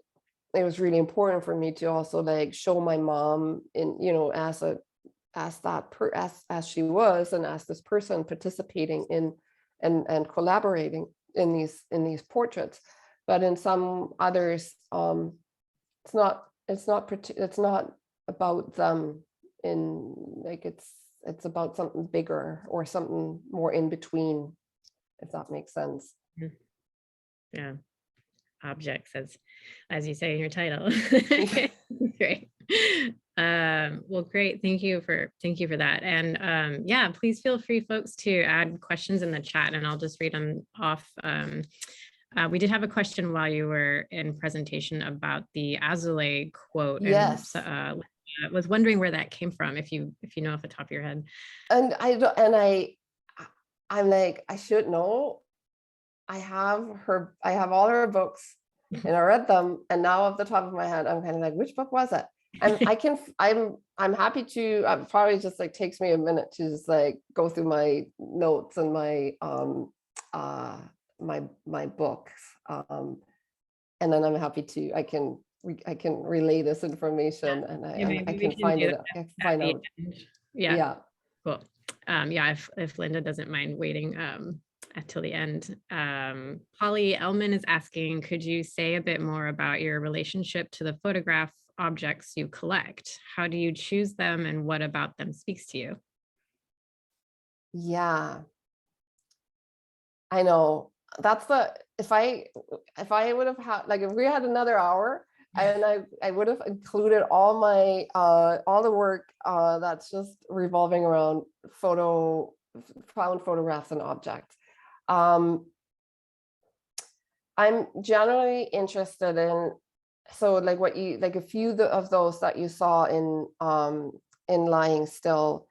it was really important for me to also like show my mom in, you know, as she was, and as this person participating in and collaborating in these portraits. But in some others, it's not about them in like it's about something bigger or something more in between, if that makes sense. Yeah, objects, as you say in your title. Great. Well, great. Thank you for that. And yeah, please feel free, folks, to add questions in the chat, and I'll just read them off. We did have a question while you were in presentation about the Azoulay quote. Yes. And I was wondering where that came from, if you know off the top of your head. And I'm like, I should know. I have all her books and I read them, and now off the top of my head, I'm kind of like, which book was it? And I'm happy to, probably just like takes me a minute to just like go through my notes and my my books, and then I'm happy to, I can relay this information, and I can find it. I can find out. Yeah. Cool. Yeah, if Linda doesn't mind waiting till the end. Polly Elman is asking, could you say a bit more about your relationship to the photograph objects you collect? How do you choose them, and what about them speaks to you? Yeah, I know. That's if I would have had, like, if we had another hour, and I would have included all my all the work that's just revolving around found photographs and objects. I'm generally interested in so like what you, like a few of those that you saw in Lying Still,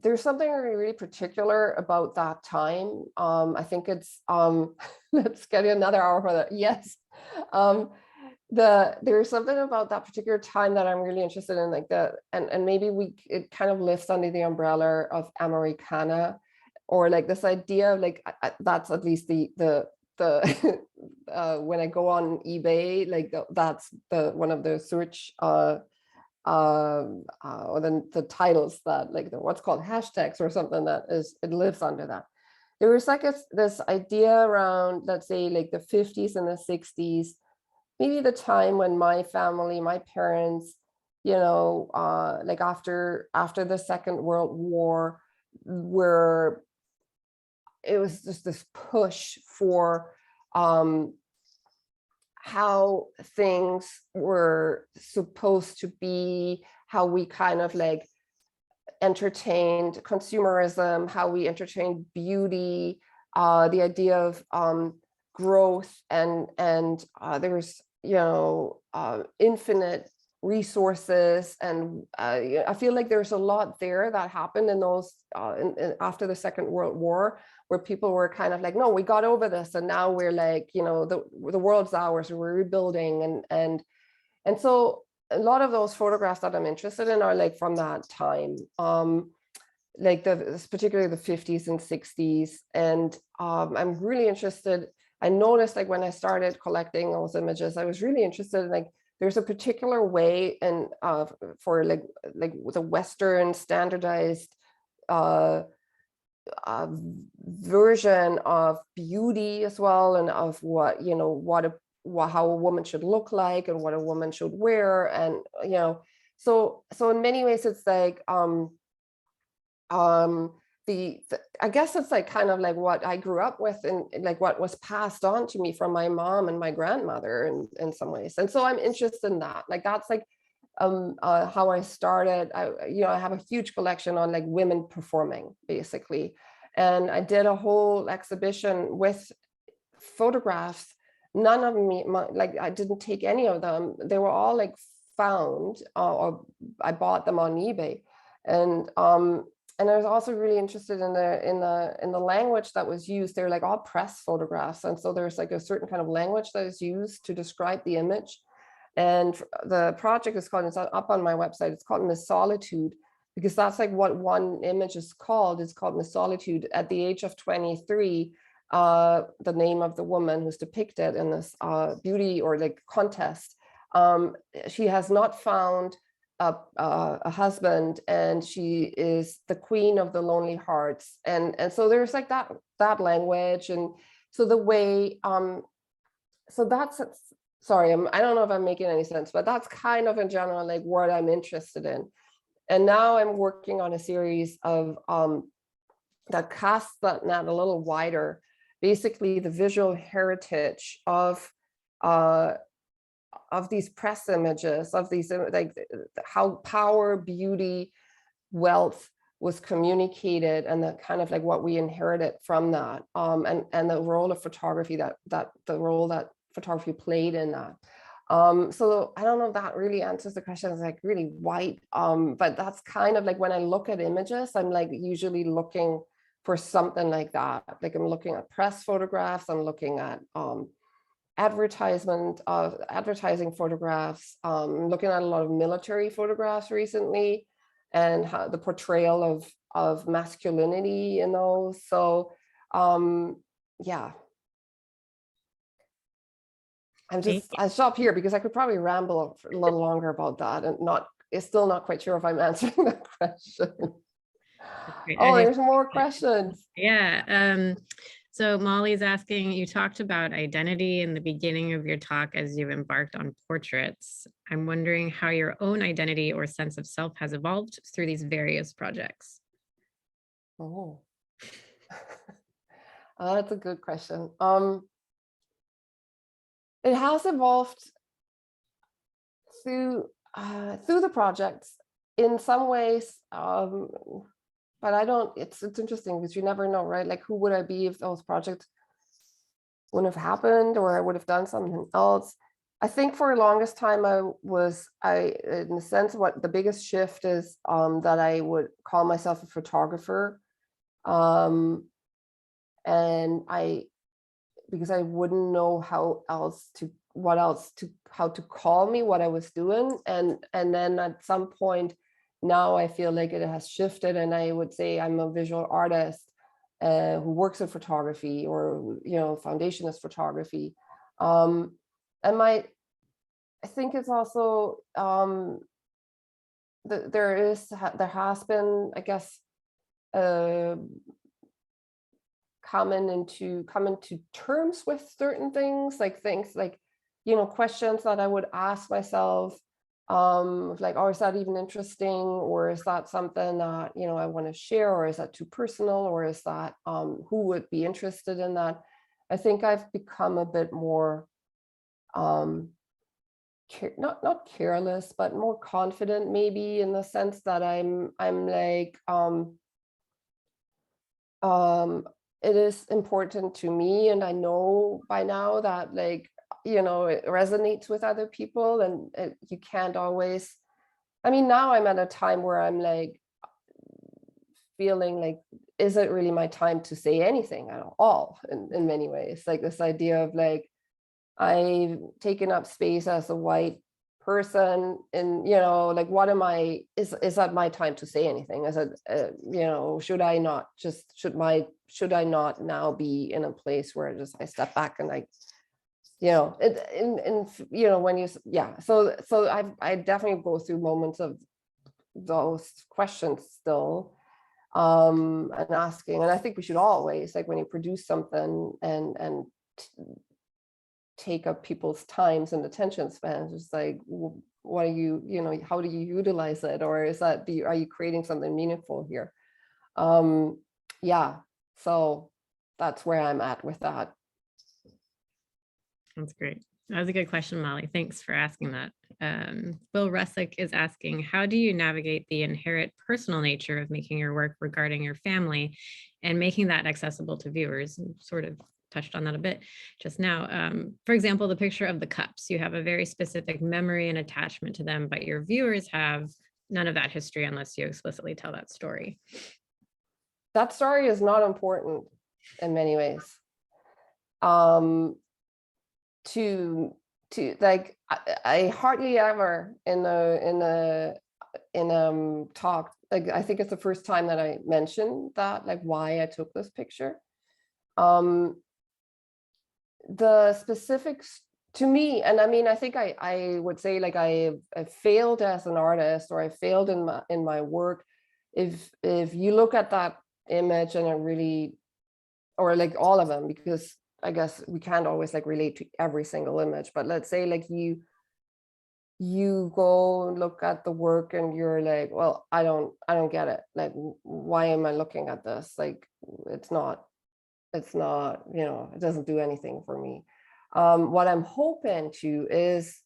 there's something really particular about that time. I think it's, let's get another hour for that. Yes. There's something about that particular time that I'm really interested in, like and maybe it kind of lifts under the umbrella of Americana, or like this idea of like, that's at least the when I go on eBay, like that's one of the search or then the titles that like what's called hashtags or something that it lives under that. There was like this idea around, let's say like the 50s and the 60s, maybe the time when my family, my parents, like after the Second World War, where it was just this push for how things were supposed to be, how we kind of like entertained consumerism, how we entertained beauty, the idea of growth, and there's infinite resources, and I feel like there's a lot there that happened in those after the Second World War, where people were kind of like, no, we got over this, and now we're like, the world's ours, we're rebuilding, and so a lot of those photographs that I'm interested in are like from that time, like particularly the 50s and 60s, and I'm really interested. I noticed like when I started collecting those images, I was really interested in like, there's a particular way and for like the Western standardized version of beauty as well, and of what how a woman should look like and what a woman should wear, and so in many ways it's like I guess it's like kind of like what I grew up with, and like what was passed on to me from my mom and my grandmother in some ways. And so I'm interested in that. Like that's like how I started. I have a huge collection on like women performing basically. And I did a whole exhibition with photographs. None of me, like I didn't take any of them. They were all like found or I bought them on eBay. And I was also really interested in the language that was used. They're like all press photographs, and so there's like a certain kind of language that is used to describe the image. And the project is called, it's up on my website, it's called Miss Solitude, because that's like what one image is called. It's called Miss Solitude. At the age of 23, the name of the woman who's depicted in this beauty or like contest, she has not found a husband, and she is the queen of the lonely hearts, and so there's like that language, and so the way so that's, sorry, I don't know if I'm making any sense, but that's kind of in general like what I'm interested in. And now I'm working on a series of that casts that net a little wider, basically the visual heritage of these press images, of these like how power, beauty, wealth was communicated, and the kind of like what we inherited from that, and the role of photography, the role that photography played in that. So I don't know if that really answers the question. It's like really white, but that's kind of like when I look at images, I'm like usually looking for something like that. Like I'm looking at press photographs, I'm looking at advertising photographs, looking at a lot of military photographs recently, and how the portrayal of masculinity in those. So yeah, I stop here because I could probably ramble a little longer about that, and it's still not quite sure if I'm answering the question. Oh, there's more questions. Yeah. So Molly's asking, you talked about identity in the beginning of your talk as you've embarked on portraits. I'm wondering how your own identity or sense of self has evolved through these various projects. Oh, that's a good question. It has evolved through the projects in some ways, but I don't. It's interesting because you never know, right? Like, who would I be if those projects wouldn't have happened, or I would have done something else. I think for the longest time in a sense, what the biggest shift is that I would call myself a photographer. And because I wouldn't know how to call me what I was doing. And then at some point now I feel like it has shifted, and I would say I'm a visual artist who works in photography, or, foundation is photography. And I think it's also, there has been, I guess, coming to terms with certain things like, questions that I would ask myself, like, oh, is that even interesting, or is that something that I want to share, or is that too personal, or is that who would be interested in that? I think I've become a bit more not careless, but more confident, maybe, in the sense that I'm like it is important to me, and I know by now that, like, it resonates with other people, and you can't always, now I'm at a time where I'm like feeling like, is it really my time to say anything at all, in many ways, like this idea of like, I've taken up space as a white person, and like, what am I, is that my time to say anything? Is it should I not now be in a place where I step back and like, when you, so I definitely go through moments of those questions still, and asking, and I think we should always, like, when you produce something and take up people's times and attention spans, just like, what are you, how do you utilize it, or is that, are you creating something meaningful here? Yeah, so that's where I'm at with that. That's great. That was a good question, Molly. Thanks for asking that. Bill Russick is asking, how do you navigate the inherent personal nature of making your work regarding your family and making that accessible to viewers? And sort of touched on that a bit just now. For example, the picture of the cups, you have a very specific memory and attachment to them, but your viewers have none of that history unless you explicitly tell that story. That story is not important in many ways. To like, I hardly ever in a talk, like, I think it's the first time that I mentioned that, like, why I took this picture. The specifics to me, and I think I would say, like, I failed as an artist, or I failed in my work if you look at that image and it really, or like all of them, because I guess we can't always like relate to every single image, but let's say like you go and look at the work and you're like, well, I don't get it. Like, why am I looking at this? Like, it's not, it doesn't do anything for me. What I'm hoping to is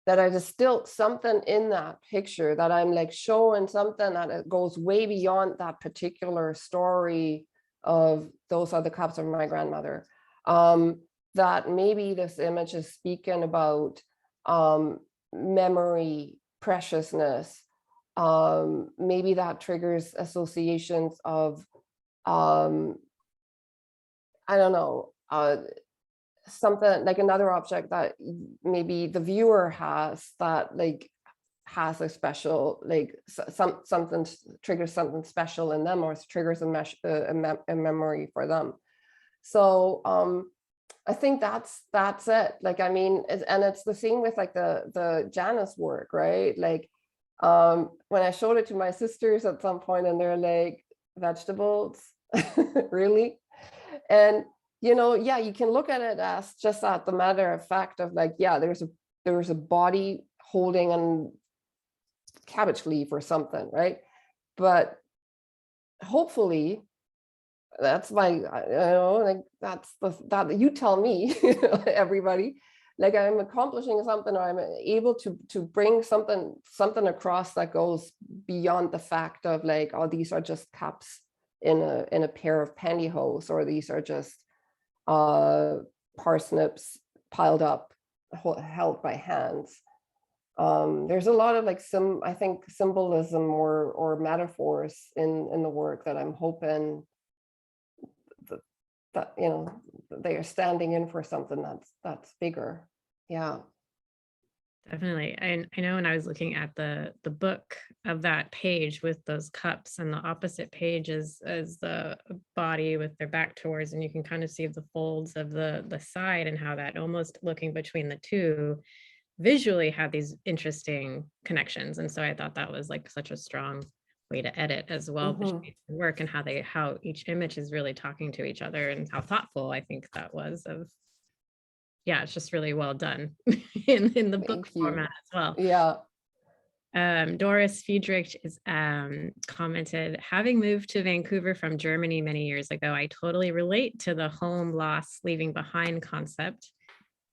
that I distill something in that picture, that I'm like showing something that it goes way beyond that particular story of those are the cups of my grandmother. That maybe this image is speaking about memory, preciousness. Maybe that triggers associations of, I don't know, something like another object that maybe the viewer has that like has a special, like something triggers something special in them, or triggers a memory for them. So I think that's it. Like, I mean, and it's the same with like the Janice work, right? Like, when I showed it to my sisters at some point, and they're like, vegetables, really? And yeah, you can look at it as just that, the matter of fact of like, yeah, there was a body holding a cabbage leaf or something, right? But hopefully that's my, like, that's that you tell me, everybody, like, I'm accomplishing something, or I'm able to bring something across that goes beyond the fact of like, oh, these are just cups in a pair of pantyhose, or these are just parsnips piled up, held by hands. There's a lot of like I think symbolism or metaphors in the work that I'm hoping that you know they are standing in for something that's bigger. Yeah. Definitely. I know when I was looking at the book of that page with those cups, and the opposite page is the body with their back towards, and you can kind of see the folds of the side, and how that almost looking between the two visually had these interesting connections. And so I thought that was like such a strong way to edit as well, visually work, and how each image is really talking to each other, and how thoughtful I think that was of, yeah, it's just really well done in the book format as well. Yeah. Doris Friedrich is commented, having moved to Vancouver from Germany many years ago, I totally relate to the home loss leaving behind concept.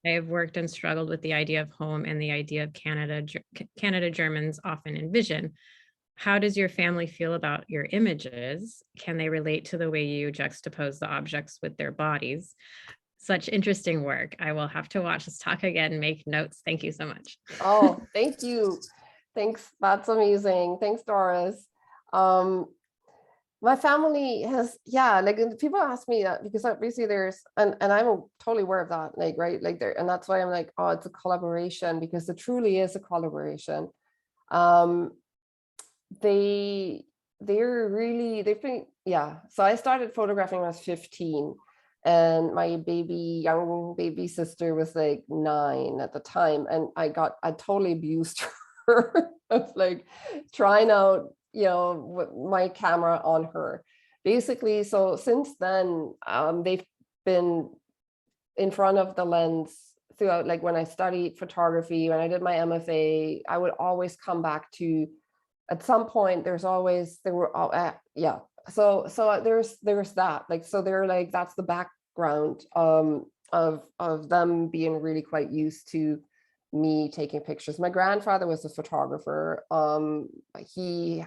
I have worked and struggled with the idea of home and the idea of Canada Germans often envision. How does your family feel about your images? Can they relate to the way you juxtapose the objects with their bodies? Such interesting work. I will have to watch this talk again and make notes. Thank you so much. Oh, thank you. Thanks. That's amazing. Thanks, Doris. My family has, yeah, like people ask me that because obviously there's, and I'm totally aware of that, like, right, like there, and that's why I'm like, oh, it's a collaboration, because it truly is a collaboration. They've been, yeah. So I started photographing when I was 15, and my young baby sister was like 9 at the time, and I totally abused her of like trying out, you know, my camera on her, basically. So since then, they've been in front of the lens throughout. Like when I studied photography, when I did my MFA, I would always come back to, at some point, there were all, yeah. So there's that, like, so they're like, that's the background of them being really quite used to me taking pictures. My grandfather was a photographer. He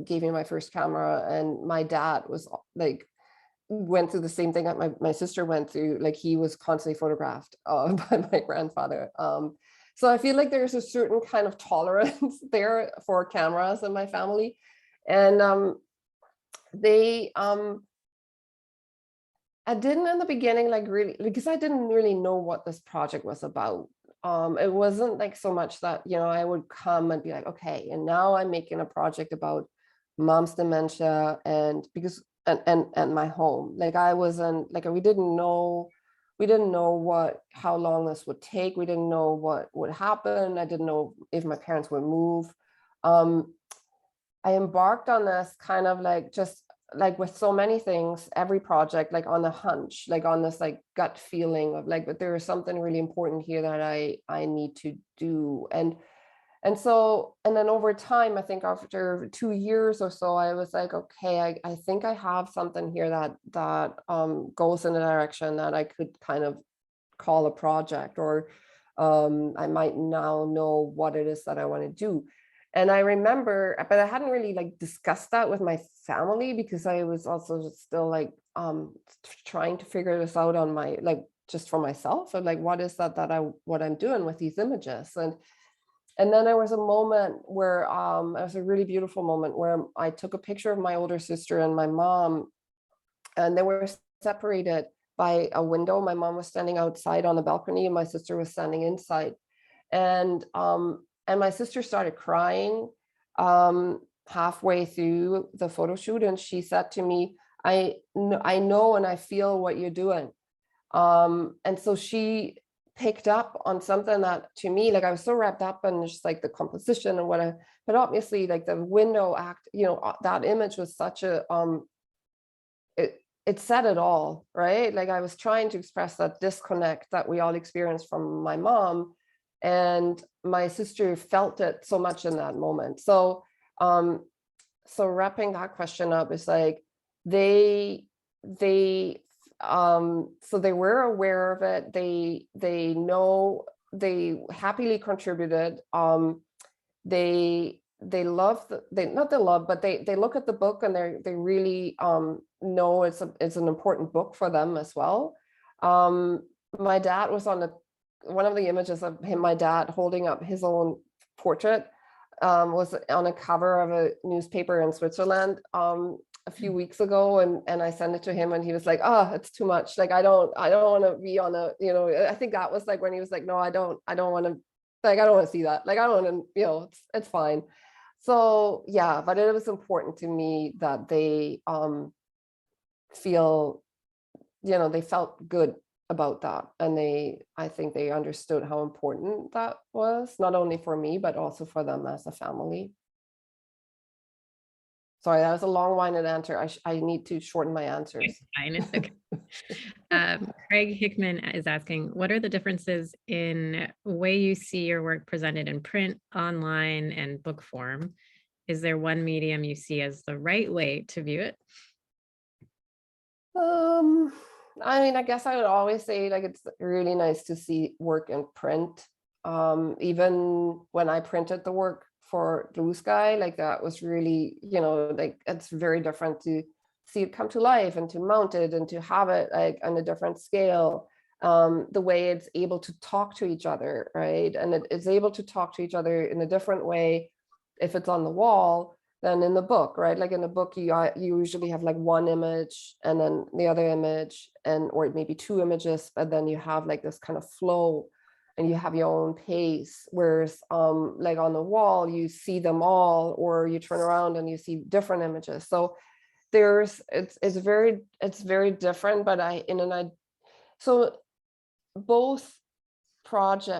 gave me my first camera, and my dad was like, went through the same thing that my sister went through. Like he was constantly photographed by my grandfather. So I feel like there's a certain kind of tolerance there for cameras in my family. And I didn't in the beginning, like really, because I didn't really know what this project was about. It wasn't like so much that, you know, I would come and be like, okay, and now I'm making a project about mom's dementia, and because and my home. Like I wasn't like, we didn't know how long this would take. We didn't know what would happen. I didn't know if my parents would move. I embarked on this kind of like, just like with so many things, every project, like on a hunch, like on this like gut feeling of like, but there is something really important here that I need to do. And then over time, I think after 2 years or so, I was like, okay, I think I have something here that goes in a direction that I could kind of call a project, or I might now know what it is that I want to do. And I remember, but I hadn't really like discussed that with my family, because I was also still like trying to figure this out on my, like, just for myself, and like, what is that what I'm doing with these images. And then there was a moment where it was a really beautiful moment where I took a picture of my older sister and my mom, and they were separated by a window. My mom was standing outside on the balcony, and my sister was standing inside. And my sister started crying halfway through the photo shoot, and she said to me, I know and I feel what you're doing. And so she picked up on something that, to me, like, I was so wrapped up in just like the composition and but obviously like the window act, you know, that image was such a it said it all, right? Like I was trying to express that disconnect that we all experienced from my mom, and my sister felt it so much in that moment. So wrapping that question up is like, so they were aware of it. They know, they happily contributed. They love but they look at the book, and they really know it's an important book for them as well. My dad was on one of the images of him, my dad holding up his own portrait, was on a cover of a newspaper in Switzerland a few weeks ago, and I sent it to him, and he was like, oh, it's too much. Like, I don't want to be on a, I think that was like when he was like, no, I don't want to, like, I don't want to see that. Like, I don't want to, it's fine. So yeah, but it was important to me that they feel, they felt good about that. And I think they understood how important that was, not only for me, but also for them as a family. Sorry, that was a long-winded answer. I need to shorten my answers. It's fine, it's okay. Craig Hickman is asking, what are the differences in way you see your work presented in print, online, and book form? Is there one medium you see as the right way to view it? I mean, I guess I would always say, like, it's really nice to see work in print. Even when I printed the work for Blue Sky, like, that was really, like, it's very different to see it come to life and to mount it and to have it like on a different scale. The way it's able to talk to each other, right? And it is able to talk to each other in a different way if it's on the wall than in the book, right? Like in the book, you usually have like one image and then the other image, or maybe two images, but then you have like this kind of flow and you have your own pace. Whereas like on the wall, you see them all, or you turn around and you see different images. So it's very different, but so both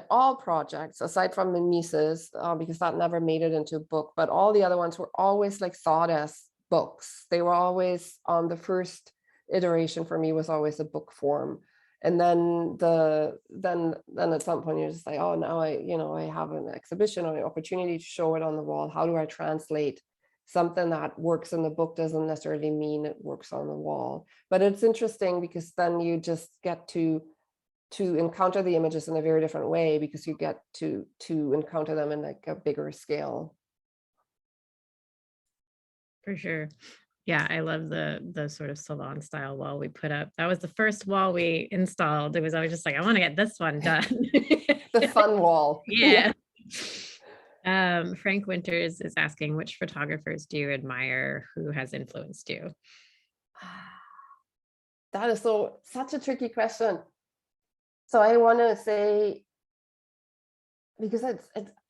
all projects aside from the Mises, because that never made it into a book, but all the other ones were always like thought as books. They were always the first iteration for me was always a book form, and then at some point you're just like, oh, now I have an exhibition or an opportunity to show it on the wall. How do I translate something that works in the book doesn't necessarily mean it works on the wall? But it's interesting because then you just get to encounter the images in a very different way, because you get to encounter them in like a bigger scale. For sure. Yeah, I love the sort of salon style wall we put up. That was the first wall we installed. It was always just like, I want to get this one done. The fun wall. Yeah. Frank Winters is asking, which photographers do you admire? Who has influenced you? That is such a tricky question. So I want to say, because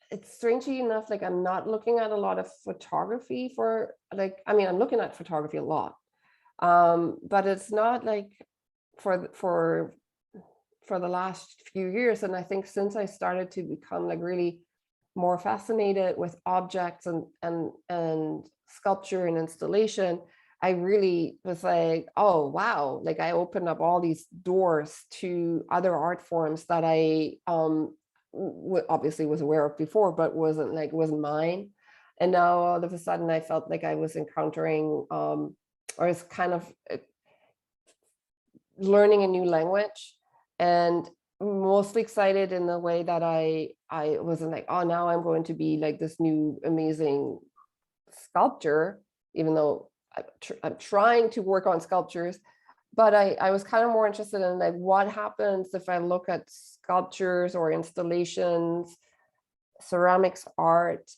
it's strangely enough, like, I'm not looking at a lot of photography for, like, I mean, I'm looking at photography a lot, but it's not like for the last few years. And I think since I started to become like really more fascinated with objects and sculpture and installation, I really was like, oh, wow, like I opened up all these doors to other art forms that I obviously was aware of before, but wasn't mine. And now all of a sudden I felt like I was encountering, or was kind of learning a new language, and mostly excited in the way that I wasn't like, oh, now I'm going to be like this new amazing sculptor, even though I'm trying to work on sculptures. But I was kind of more interested in like what happens if I look at sculptures or installations, ceramics art,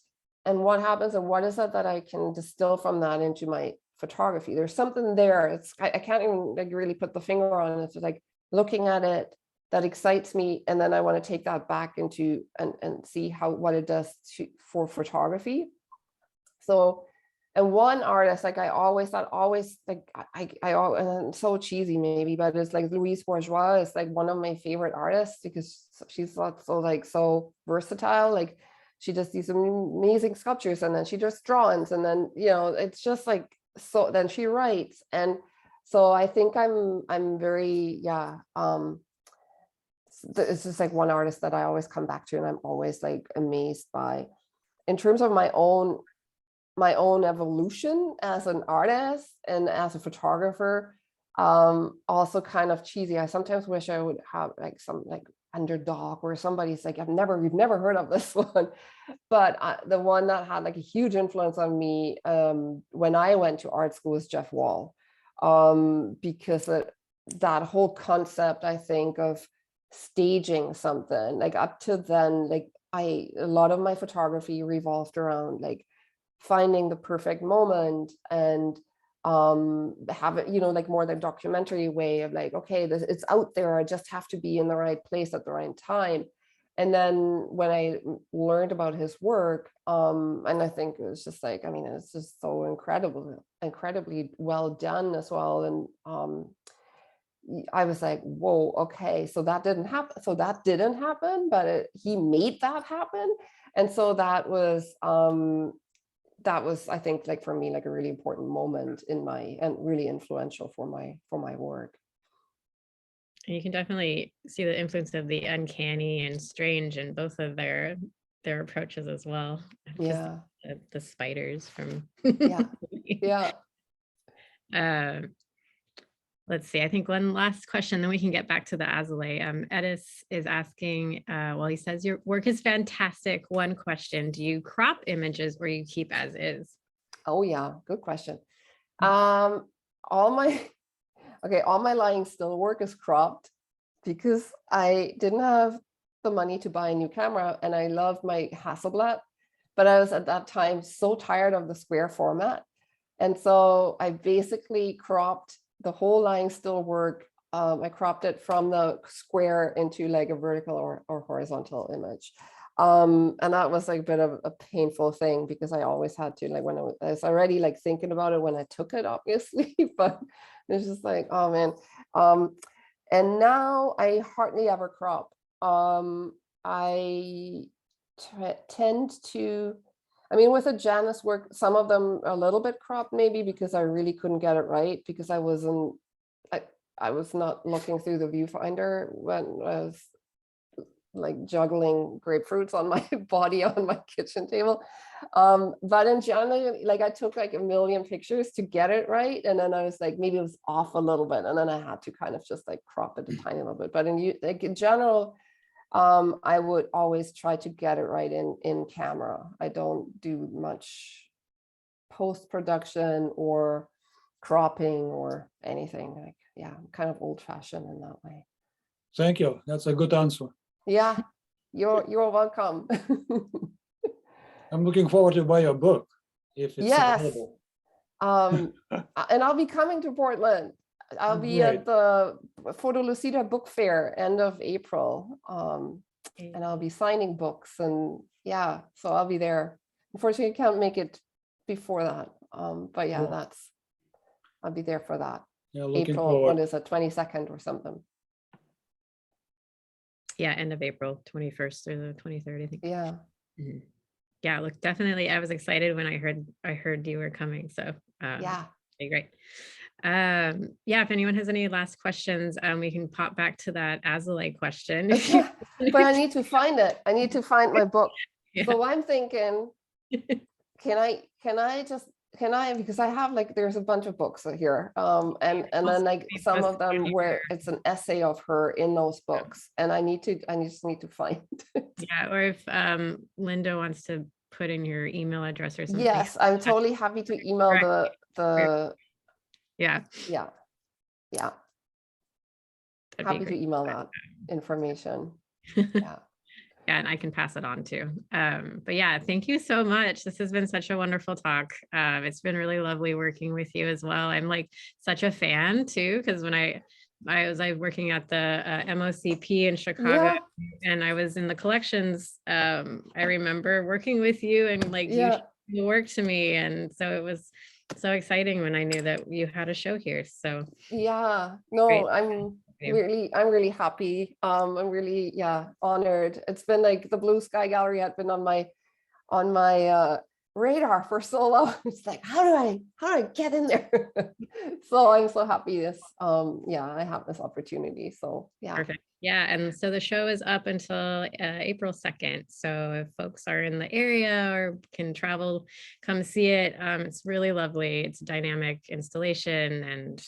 and what happens and what is it that I can distill from that into my photography. There's something there. I can't even like really put the finger on it. It's like looking at it that excites me, and then I want to take that back into and see what it does for photography. So, and one artist, like I always thought, like and it's so cheesy maybe, but it's like Louise Bourgeois is like one of my favorite artists, because she's so versatile. Like she does these amazing sculptures, and then she does drawings, and then it's just like, so then she writes. And so I think I'm very it's just like one artist that I always come back to and I'm always like amazed by. In terms of my own evolution as an artist and as a photographer, also kind of cheesy. I sometimes wish I would have like some like underdog or somebody's like, we've never heard of this one. But the one that had like a huge influence on me when I went to art school was Jeff Wall, because that whole concept, I think, of staging something, like up to then, like a lot of my photography revolved around like finding the perfect moment and have it, like more the documentary way of like, okay, it's out there, I just have to be in the right place at the right time. And then when I learned about his work, and I think it was just like, I mean, it's just so incredibly well done as well. And I was like, whoa, okay, so that didn't happen. So that didn't happen, but he made that happen. And so that was, I think, like for me, like a really important moment in my, and really influential for my work. You can definitely see the influence of the uncanny and strange in both of their approaches as well. Yeah. The spiders from yeah. Let's see, I think one last question, then we can get back to the Azalea. Edis is asking, well, he says, your work is fantastic. One question, do you crop images or you keep as is? Oh yeah, good question. All my lying still work is cropped because I didn't have the money to buy a new camera, and I love my Hasselblad, but I was at that time so tired of the square format. And so I basically cropped the whole lying still work. I cropped it from the square into like a vertical or horizontal image. And that was like a bit of a painful thing because I always had to, like, when I was already like thinking about it when I took it, obviously, but it's just like, oh man. And now I hardly ever crop. I tend to, I mean, with the Janus work, some of them a little bit cropped maybe because I really couldn't get it right because I was not looking through the viewfinder when I was like juggling grapefruits on my body on my kitchen table. But in general, like I took like a million pictures to get it right. And then I was like, maybe it was off a little bit. And then I had to kind of just like crop it a tiny little bit. But in general, I would always try to get it right in camera. I don't do much post-production or cropping or anything. Like, yeah, I'm kind of old-fashioned in that way. Thank you. That's a good answer. Yeah, you're welcome. I'm looking forward to buy your book if it's Yes. available. And I'll be coming to Portland. I'll be Great. at the Photo Lucida book fair end of April. And I'll be signing books, and yeah, so I'll be there. Unfortunately, I can't make it before that. But yeah, Cool. I'll be there for that. Yeah, looking April, forward. what is it, 22nd or something? Yeah, end of April, 21st through the 23rd, I think. Yeah. Mhm. Yeah, look, definitely. I was excited when I heard you were coming. So Yeah. okay, great. Yeah, if anyone has any last questions, we can pop back to that Azalea question. But I need to find it. I need to find my book. Yeah. So I'm thinking, can I, because I have like, there's a bunch of books here. And then like some of them where it's an essay of her in those books. And I just need to find it. Yeah, or if Linda wants to put in your email address or something. Yes, I'm totally happy to email the yeah. Happy to email that information. Yeah. Yeah, and I can pass it on too. But yeah, thank you so much. This has been such a wonderful talk. It's been really lovely working with you as well. I'm like such a fan too, because when I was working at the MOCP in Chicago, and I was in the collections. I remember working with you and like you showed the work to me, and so it was so exciting when I knew that you had a show here. So yeah, no, great. I'm really happy. I'm really honored. It's been like the Blue Sky Gallery had been on my radar for so long. It's like, how do I get in there? So I'm so happy I have this opportunity. So yeah. Perfect. Yeah, and so the show is up until April 2nd. So if folks are in the area or can travel, come see it. It's really lovely. It's a dynamic installation. And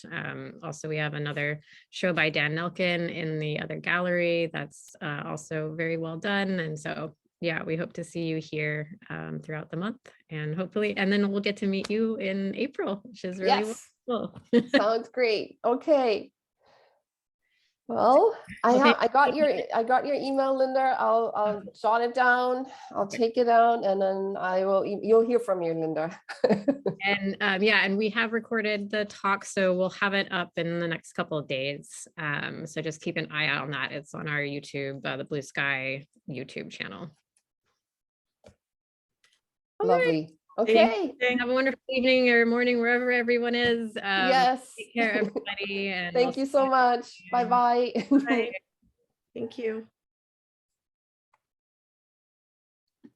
also we have another show by Dan Nelkin in the other gallery that's also very well done. And so yeah, we hope to see you here throughout the month, and hopefully, and then we'll get to meet you in April, which is really wonderful. Sounds great. Okay. Well, Okay. I got your email, Linda. I'll jot it down. I'll take it out, and then you'll hear from you, Linda. And yeah, and we have recorded the talk, so we'll have it up in the next couple of days. So just keep an eye out on that. It's on our YouTube, the Blue Sky YouTube channel. Lovely. Okay. Have a wonderful evening or morning, wherever everyone is. Yes. Take care, everybody. And Thank you so much. Bye-bye. Bye. Thank you.